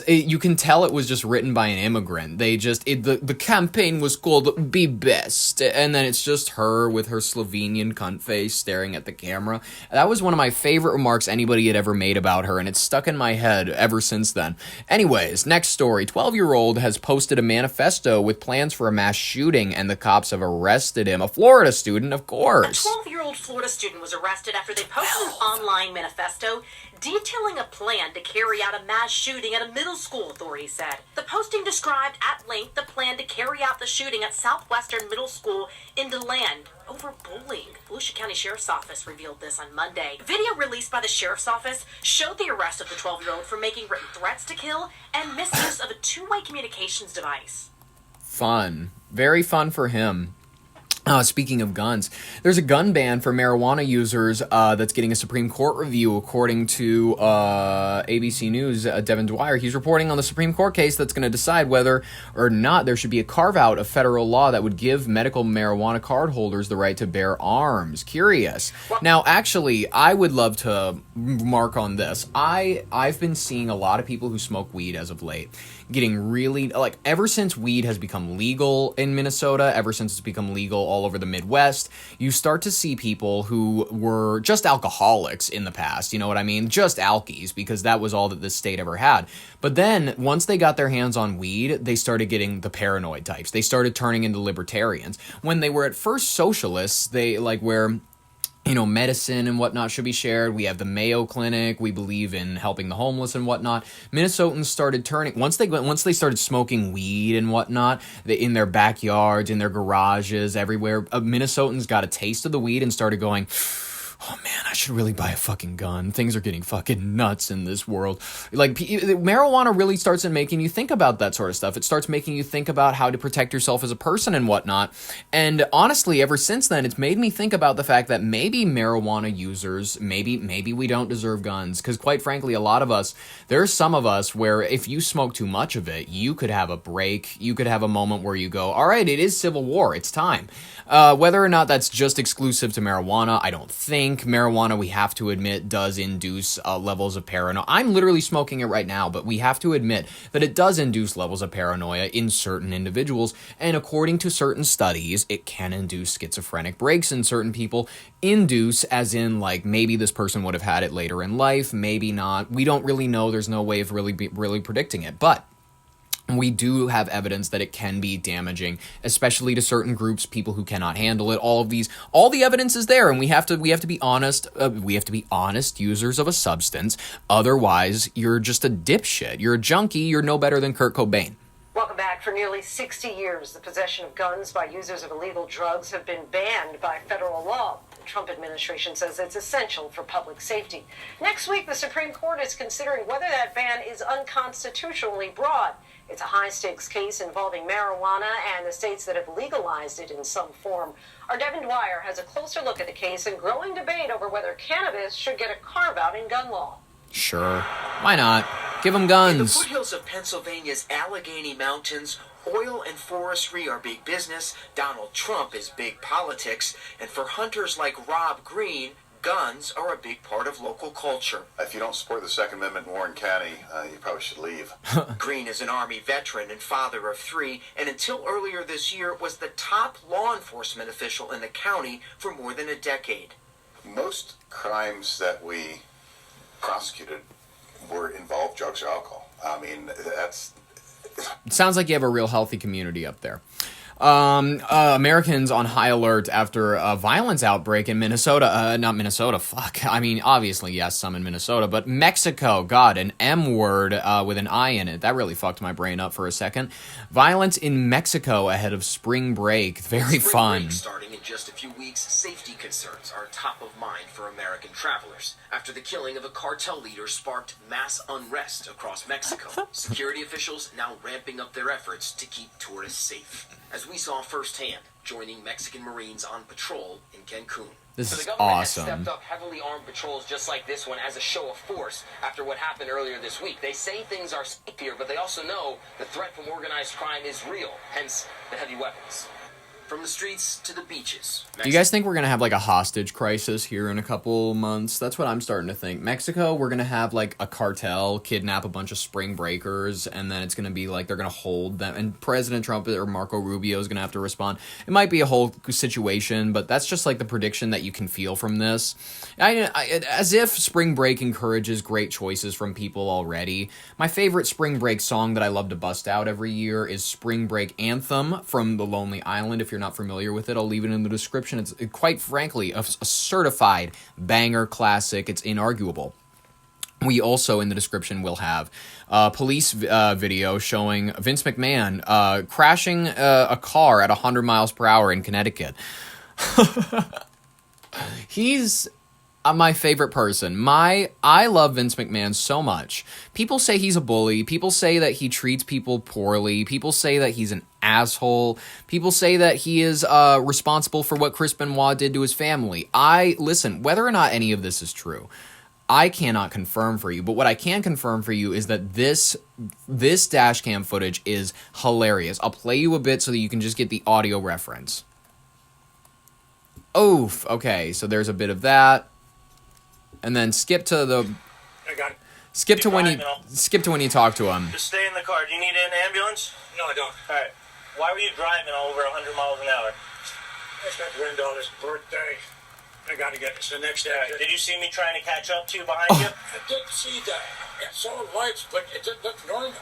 you can tell it was just written by an immigrant. The campaign was called Be Best, and then it's just her with her Slovenian cunt face staring at the camera. That was one of my favorite remarks anybody had ever made about her, and it's stuck in my head ever since then. Anyways, next story. 12-year-old has posted a manifesto with plans for a mass shooting, and the cops have arrested him. A Florida student, of course. A 12-year-old Florida student was arrested after they posted an online manifesto detailing a plan to carry out a mass shooting at a middle school, authorities said. The posting described at length the plan to carry out the shooting at Southwestern Middle School in DeLand over bullying. Volusia County Sheriff's Office revealed this on Monday. Video released by the Sheriff's Office showed the arrest of the 12-year-old for making written threats to kill and misuse of a two-way communications device. Fun. Very fun for him. Speaking of guns, there's a gun ban for marijuana users that's getting a Supreme Court review, according to ABC News. Devin Dwyer, he's reporting on the Supreme Court case that's going to decide whether or not there should be a carve-out of federal law that would give medical marijuana card holders the right to bear arms. Curious. Now, actually, I would love to mark on this. I've been seeing a lot of people who smoke weed as of late getting really, like, ever since weed has become legal in Minnesota, ever since it's become legal all over the Midwest, you start to see people who were just alcoholics in the past, you know what I mean? Just alkies, because that was all that this state ever had. But then, once they got their hands on weed, they started getting the paranoid types. They started turning into libertarians. When they were at first socialists, they, like, where, you know, medicine and whatnot should be shared. We have the Mayo Clinic. We believe in helping the homeless and whatnot. Minnesotans started turning, once they started smoking weed and whatnot, in their backyards, in their garages, everywhere, Minnesotans got a taste of the weed and started going, oh man, I should really buy a fucking gun. Things are getting fucking nuts in this world. Like, marijuana really starts making you think about that sort of stuff. It starts making you think about how to protect yourself as a person and whatnot. And honestly, ever since then, it's made me think about the fact that maybe marijuana users, maybe we don't deserve guns. Because quite frankly, a lot of us, there's some of us where if you smoke too much of it, you could have a break. You could have a moment where you go, all right, it is civil war. It's time. Whether or not that's just exclusive to marijuana, I don't think. Marijuana, we have to admit, does induce levels of paranoia. I'm literally smoking it right now, but we have to admit that it does induce levels of paranoia in certain individuals. And according to certain studies, it can induce schizophrenic breaks in certain people. Induce, as in, like, maybe this person would have had it later in life, maybe not. We don't really know. There's no way of really predicting it. But we do have evidence that it can be damaging, especially to certain groups, people who cannot handle it. All the evidence is there, and we have to be honest. We have to be honest users of a substance. Otherwise, you're just a dipshit. You're a junkie. You're no better than Kurt Cobain. Welcome back. For nearly 60 years, the possession of guns by users of illegal drugs have been banned by federal law. The Trump administration says it's essential for public safety. Next week, the Supreme Court is considering whether that ban is unconstitutionally broad. It's a high-stakes case involving marijuana and the states that have legalized it in some form. Our Devin Dwyer has a closer look at the case and growing debate over whether cannabis should get a carve-out in gun law. Sure. Why not? Give them guns. In the foothills of Pennsylvania's Allegheny Mountains, oil and forestry are big business, Donald Trump is big politics, and for hunters like Rob Green, guns are a big part of local culture. If you don't support the Second Amendment in Warren County, you probably should leave. Green is an Army veteran and father of 3, and until earlier this year was the top law enforcement official in the county for more than a decade. Most crimes that we prosecuted involved drugs or alcohol. I mean, that's... It sounds like you have a real healthy community up there. Americans on high alert after a violence outbreak in Minnesota. Not Minnesota, fuck. I mean, obviously, yes, some in Minnesota, but Mexico. God, an M word with an I in it. That really fucked my brain up for a second. Violence in Mexico ahead of spring break. Very fun. Break starting in just a few weeks, safety concerns are top of mind for American travelers. After the killing of a cartel leader sparked mass unrest across Mexico, security officials now ramping up their efforts to keep tourists safe. As we saw firsthand, joining Mexican Marines on patrol in Cancun. This so is the government awesome. has stepped up heavily armed patrols just like this one as a show of force after what happened earlier this week. They say things are safe here, but they also know the threat from organized crime is real, hence the heavy weapons. From the streets to the beaches. Do you guys think we're going to have like a hostage crisis here in a couple months? That's what I'm starting to think. Mexico, we're going to have like a cartel kidnap a bunch of spring breakers, and then it's going to be like they're going to hold them, and President Trump or Marco Rubio is going to have to respond. It might be a whole situation, but that's just like the prediction that you can feel from this. As if spring break encourages great choices from people already. My favorite spring break song that I love to bust out every year is Spring Break Anthem from The Lonely Island. If you're not familiar with it, I'll leave it in the description. It's quite frankly a certified banger classic. It's inarguable. We also, in the description, will have a police video showing Vince McMahon crashing a car at 100 miles per hour in Connecticut. He's my favorite person. I love Vince McMahon so much. People say he's a bully. People say that he treats people poorly. People say that he's an asshole. People say that he is responsible for what Chris Benoit did to his family. Listen, whether or not any of this is true, I cannot confirm for you, but what I can confirm for you is that this dash cam footage is hilarious. I'll play you a bit so that you can just get the audio reference. Oof. Okay, so there's a bit of that, and then skip to when you talk to him. Just stay in the car. Do you need an ambulance? No, I don't. All right. Why were you driving over 100 miles an hour? It's my granddaughter's birthday. I gotta get this the next day. Did you see me trying to catch up to you behind you? I didn't see that. I saw lights, but it didn't look normal.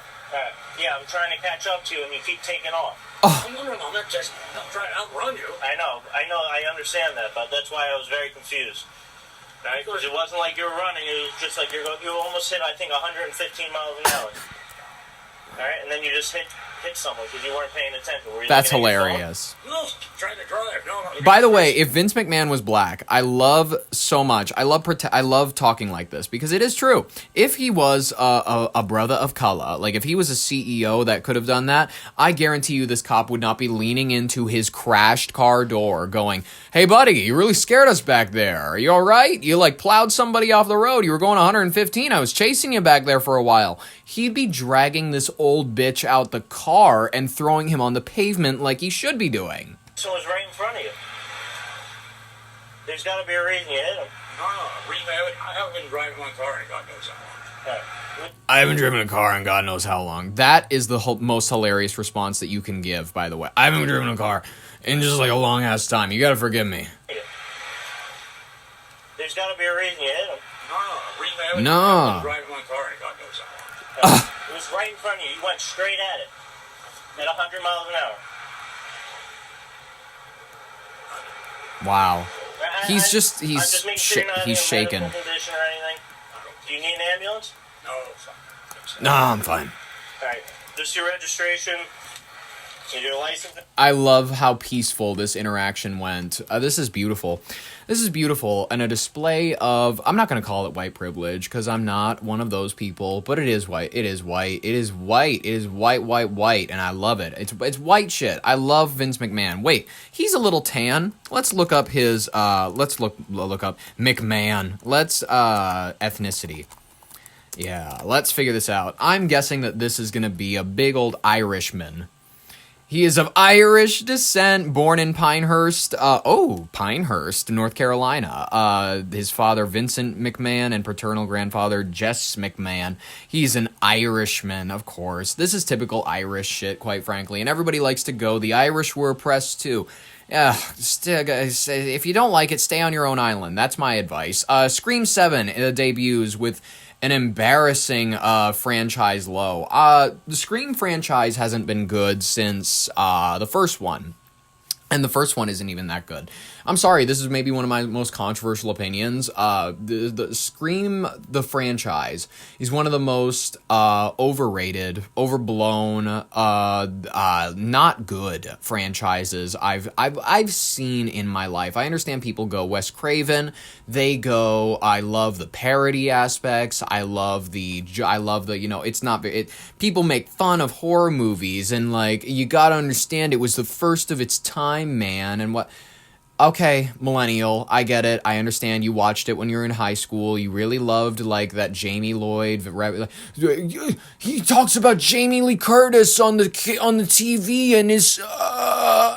Yeah, I'm trying to catch up to you, and you keep taking off. No, I'm not trying to outrun you. I understand that, but that's why I was very confused. Right? Because it wasn't like you were running, it was just like you almost hit, I think, 115 miles an hour. Alright, and then you just hit someone because you weren't paying attention. That's hilarious. No, trying to drive. No. By the way, if Vince McMahon was black, I love so much. I love talking like this because it is true. If he was a brother of color, like if he was a CEO that could have done that, I guarantee you this cop would not be leaning into his crashed car door going, "Hey buddy, you really scared us back there. Are you all right? You like plowed somebody off the road. You were going 115. I was chasing you back there for a while." He'd be dragging this old bitch out the car and throwing him on the pavement like he should be doing. Someone's right in front of you. There's got to be a reason you hit him. No, I haven't been driving my car in God knows how long. I haven't driven a car in God knows how long. That is the most hilarious response that you can give, by the way. I haven't driven a car in just like a long ass time. You gotta forgive me. There's got to be a reason you hit him. No. I haven't been driving my car in God knows how long. It was right in front of you. You went straight at it at 100 miles an hour. Wow. He's he's shaken. Condition or anything. Do you need an ambulance? No, I'm fine. All right. Just your registration. Your license. I love how peaceful this interaction went. This is beautiful. This is beautiful, and a display of, I'm not going to call it white privilege, because I'm not one of those people, but it is white. It is white. It is white. It is white, and I love it. It's white shit. I love Vince McMahon. Wait, he's a little tan. Let's look up his, let's look up McMahon. Let's, ethnicity. Yeah, let's figure this out. I'm guessing that this is going to be a big old Irishman. He is of Irish descent, born in Pinehurst, Pinehurst, North Carolina. His father, Vincent McMahon, and paternal grandfather, Jess McMahon. He's an Irishman, of course. This is typical Irish shit, quite frankly, and everybody likes to go. The Irish were oppressed, too. If you don't like it, stay on your own island. That's my advice. Scream 7 debuts with an embarrassing franchise low. The Scream franchise hasn't been good since the first one. And the first one isn't even that good. I'm sorry, this is maybe one of my most controversial opinions. The Scream, the franchise, is one of the most overrated, overblown, not good franchises I've seen in my life. I understand people go Wes Craven. They go, I love the parody aspects. I love the it's not, people make fun of horror movies, and like, you gotta understand it was the first of its time, man, and what. Okay, millennial, I get it. I understand you watched it when you were in high school. You really loved, like, that Jamie Lloyd. He talks about Jamie Lee Curtis on the TV and his...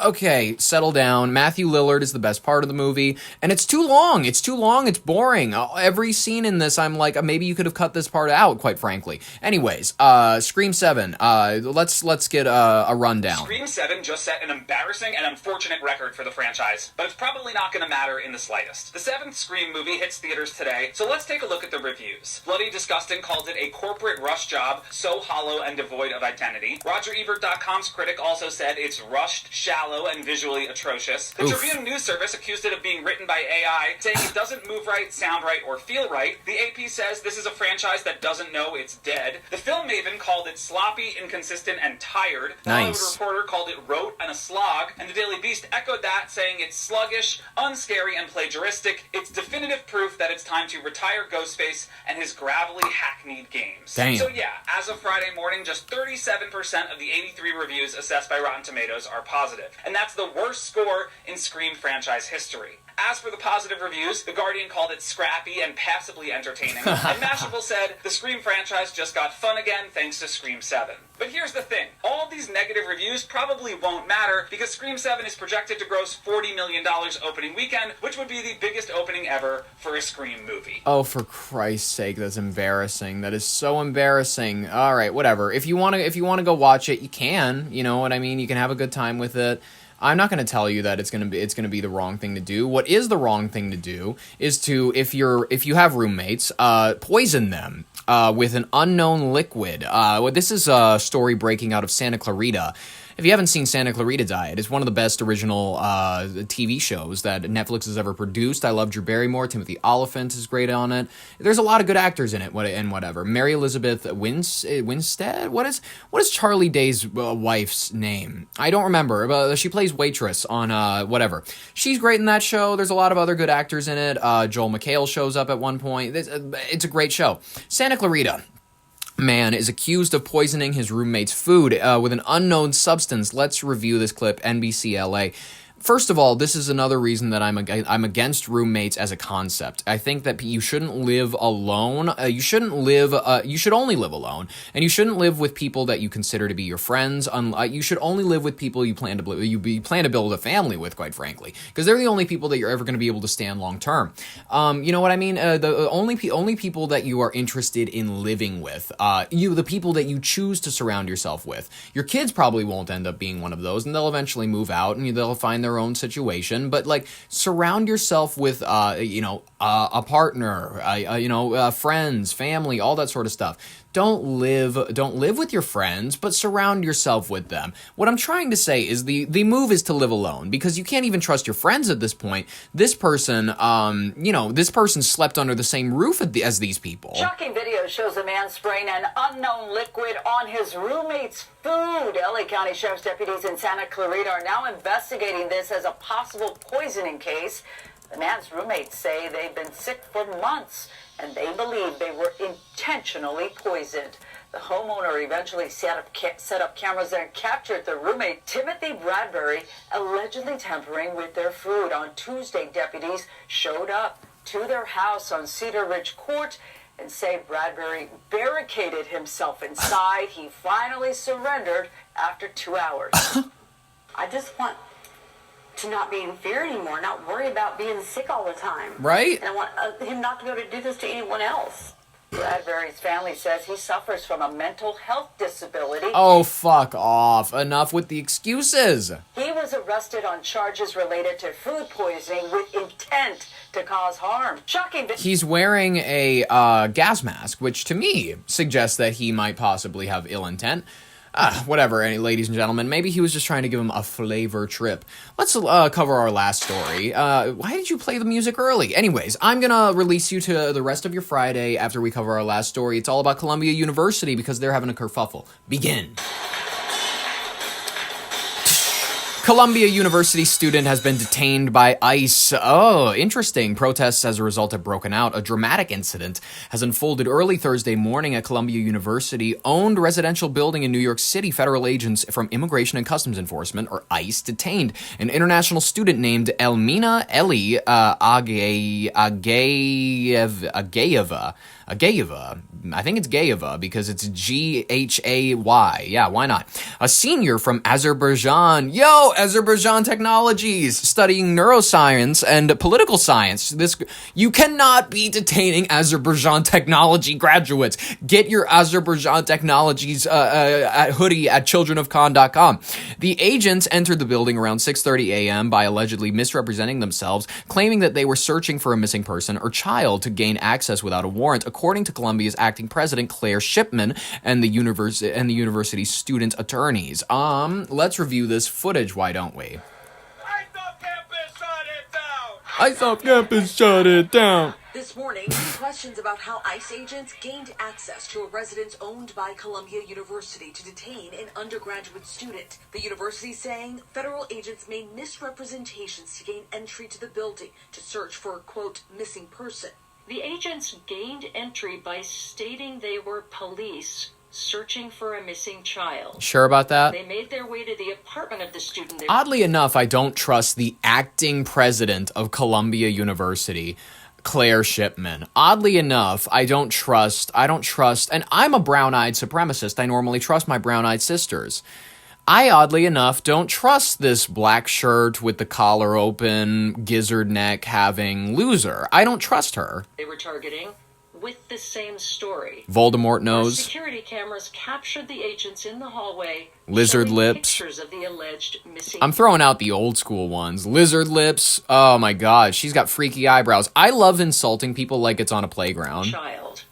Okay, settle down. Matthew Lillard is the best part of the movie, and it's too long. It's too long. It's boring. Every scene in this, I'm like, maybe you could have cut this part out, quite frankly. Anyways, Scream 7. Let's get a rundown. Scream 7 just set an embarrassing and unfortunate record for the franchise, but it's probably not going to matter in the slightest. The 7th Scream movie hits theaters today, so let's take a look at the reviews. Bloody Disgusting called it a corporate rush job, so hollow and devoid of identity. RogerEbert.com's critic also said it's rushed, shallow, and visually atrocious. The Tribune News Service accused it of being written by AI, saying it doesn't move right, sound right, or feel right. The AP says this is a franchise that doesn't know it's dead. The Film Maven called it sloppy, inconsistent, and tired. The Hollywood Reporter called it rote and a slog, and the Daily Beast echoed that, saying it's sloppy, sluggish, unscary, and plagiaristic, it's definitive proof that it's time to retire Ghostface and his gravelly, hackneyed games. Damn. So yeah, as of Friday morning, just 37% of the 83 reviews assessed by Rotten Tomatoes are positive. And that's the worst score in Scream franchise history. As for the positive reviews, The Guardian called it scrappy and passably entertaining, and Mashable said, the Scream franchise just got fun again thanks to Scream 7. But here's the thing, all of these negative reviews probably won't matter because Scream 7 is projected to gross $40 million opening weekend, which would be the biggest opening ever for a Scream movie. Oh, for Christ's sake, that's embarrassing. That is so embarrassing. All right, whatever. If you want to go watch it, you can. You know what I mean? You can have a good time with it. I'm not going to tell you that it's going to be the wrong thing to do. What is the wrong thing to do is to, if you have roommates, poison them with an unknown liquid. This is a story breaking out of Santa Clarita. If you haven't seen Santa Clarita Diet, it's one of the best original TV shows that Netflix has ever produced. I love Drew Barrymore. Timothy Olyphant is great on it. There's a lot of good actors in it, and whatever. Mary Elizabeth Winstead? What is Charlie Day's wife's name? I don't remember. But she plays waitress on whatever. She's great in that show. There's a lot of other good actors in it. Joel McHale shows up at one point. It's a great show. Santa Clarita. Man is accused of poisoning his roommate's food with an unknown substance. Let's review this clip, NBC LA. First of all, this is another reason that I'm against roommates as a concept. I think that you shouldn't live alone. You should only live alone, and you shouldn't live with people that you consider to be your friends. You should only live with people you plan to build a family with, quite frankly, because they're the only people that you're ever going to be able to stand long term. You know what I mean? The only people that you are interested in living with, the people that you choose to surround yourself with. Your kids probably won't end up being one of those, and they'll eventually move out, and they'll find their own situation, but like surround yourself with a partner, friends, family, all that sort of stuff. Don't live with your friends, but surround yourself with them. What I'm trying to say is the move is to live alone, because you can't even trust your friends at this point. This person slept under the same roof as these people. Shocking video shows a man spraying an unknown liquid on his roommate's food. LA County Sheriff's deputies in Santa Clarita are now investigating this as a possible poisoning case. The man's roommates say they've been sick for months, and they believe they were intentionally poisoned. The homeowner eventually set up cameras and captured the roommate, Timothy Bradbury, allegedly tampering with their food. On Tuesday, deputies showed up to their house on Cedar Ridge Court and say Bradbury barricaded himself inside. He finally surrendered after 2 hours. I just want to not be in fear anymore, not worry about being sick all the time. Right? And I want him not to be able to do this to anyone else. Bradbury's family says he suffers from a mental health disability. Oh, fuck off. Enough with the excuses. He was arrested on charges related to food poisoning with intent to cause harm. Shocking. He's wearing a gas mask, which to me suggests that he might possibly have ill intent. Whatever, ladies and gentlemen. Maybe he was just trying to give him a flavor trip. Let's cover our last story. Why did you play the music early? Anyways, I'm gonna release you to the rest of your Friday after we cover our last story. It's all about Columbia University because they're having a kerfuffle. Begin. Columbia University student has been detained by ICE. Oh, interesting. Protests as a result have broken out. A dramatic incident has unfolded early Thursday morning at Columbia University-owned residential building in New York City. Federal agents from Immigration and Customs Enforcement, or ICE, detained an international student named Elmina Eli Agayeva. I think it's Gayeva because it's Ghay. Yeah, why not? A senior from Azerbaijan. Yo, Azerbaijan Technologies, studying neuroscience and political science. You cannot be detaining Azerbaijan Technology graduates. Get your Azerbaijan Technologies hoodie at childrenofcon.com. The agents entered the building around 6:30 a.m. by allegedly misrepresenting themselves, claiming that they were searching for a missing person or child to gain access without a warrant, according to Columbia's acting president Claire Shipman and the university's student attorneys. Let's review this footage, why don't we? ICE off campus shut it down. This morning, questions about how ICE agents gained access to a residence owned by Columbia University to detain an undergraduate student. The university saying federal agents made misrepresentations to gain entry to the building to search for a, quote, missing person. The agents gained entry by stating they were police searching for a missing child. Sure about that? They made their way to the apartment of the student. Oddly enough, I don't trust the acting president of Columbia University, Claire Shipman. Oddly enough, I don't trust, and I'm a brown-eyed supremacist. I normally trust my brown-eyed sisters. I, oddly enough, don't trust this black shirt with the collar open, gizzard neck having loser. I don't trust her. They were targeting with the same story. Voldemort knows. Security cameras captured the agents in the hallway. Lizard lips. Pictures of the alleged missing. I'm throwing out the old school ones. Lizard lips. Oh my god, she's got freaky eyebrows. I love insulting people like it's on a playground. Child.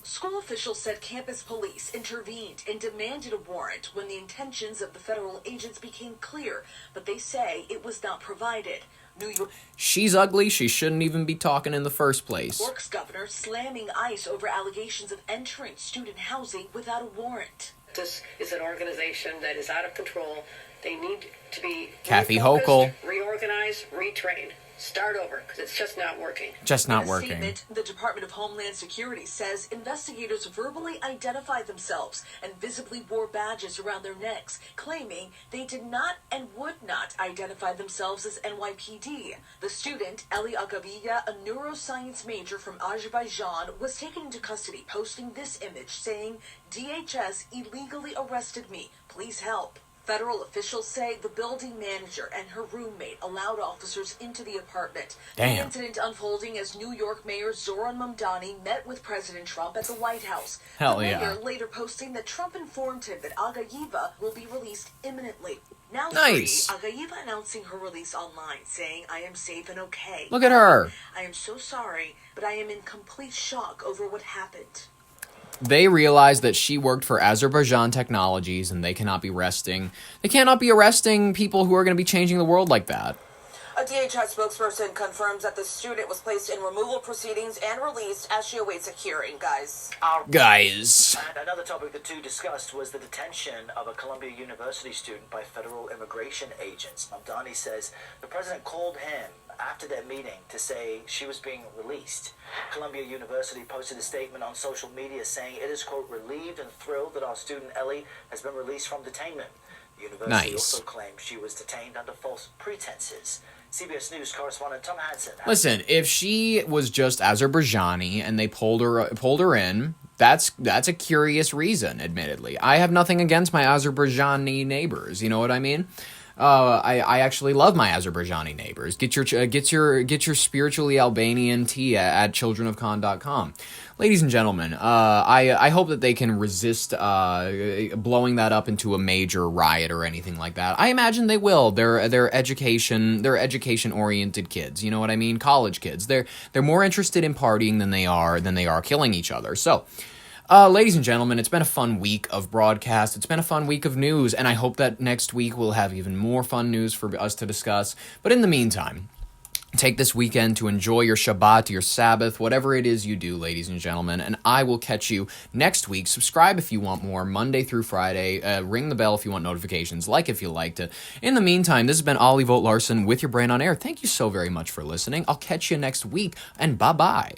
School officials said campus police intervened and demanded a warrant when the intentions of the federal agents became clear, but they say it was not provided. New York. She's ugly. She shouldn't even be talking in the first place. New York's governor slamming ICE over allegations of entering student housing without a warrant. This is an organization that is out of control. They need to be Kathy Hochul. Reorganized, retrained. Start over, because it's just not working. Just not In a working. Statement, the Department of Homeland Security says investigators verbally identified themselves and visibly wore badges around their necks, claiming they did not and would not identify themselves as NYPD. The student, Eli Agavia, a neuroscience major from Azerbaijan, was taken into custody, posting this image saying, "DHS illegally arrested me. Please help." Federal officials say the building manager and her roommate allowed officers into the apartment. Damn. The incident unfolding as New York Mayor Zoran Mamdani met with President Trump at the White House. Hell the yeah. mayor later posting that Trump informed him that Agayiva will be released imminently. Now Nice. free, Agayiva announcing her release online, saying, "I am safe and okay. Look at her. I am so sorry, but I am in complete shock over what happened." They realize that she worked for Azerbaijan Technologies and they cannot be arresting people who are going to be changing the world like that. A DHS spokesperson confirms that the student was placed in removal proceedings and released as she awaits a hearing, guys. And another topic the two discussed was the detention of a Columbia University student by federal immigration agents. Mamdani says the president called him after their meeting to say she was being released. Columbia University posted a statement on social media saying it is, quote, relieved and thrilled that our student Ellie has been released from detainment. The university also claimed she was detained under false pretenses. CBS News correspondent Tom Hansen. Listen, if she was just Azerbaijani and they pulled her in, that's a curious reason, admittedly. I have nothing against my Azerbaijani neighbors, you know what I mean? I actually love my Azerbaijani neighbors. Get your spiritually Albanian tea at childrenofcon.com. Ladies and gentlemen, I hope that they can resist blowing that up into a major riot or anything like that. I imagine they will. They're education oriented kids. You know what I mean? College kids. They're more interested in partying than they are killing each other. So. Ladies and gentlemen, it's been a fun week of broadcast. It's been a fun week of news, and I hope that next week we'll have even more fun news for us to discuss. But in the meantime, take this weekend to enjoy your Shabbat, your Sabbath, whatever it is you do, ladies and gentlemen, and I will catch you next week. Subscribe if you want more, Monday through Friday. Ring the bell if you want notifications, like if you liked it. In the meantime, this has been Ollie Vogt Larson with your Brain on Air. Thank you so very much for listening. I'll catch you next week, and bye-bye.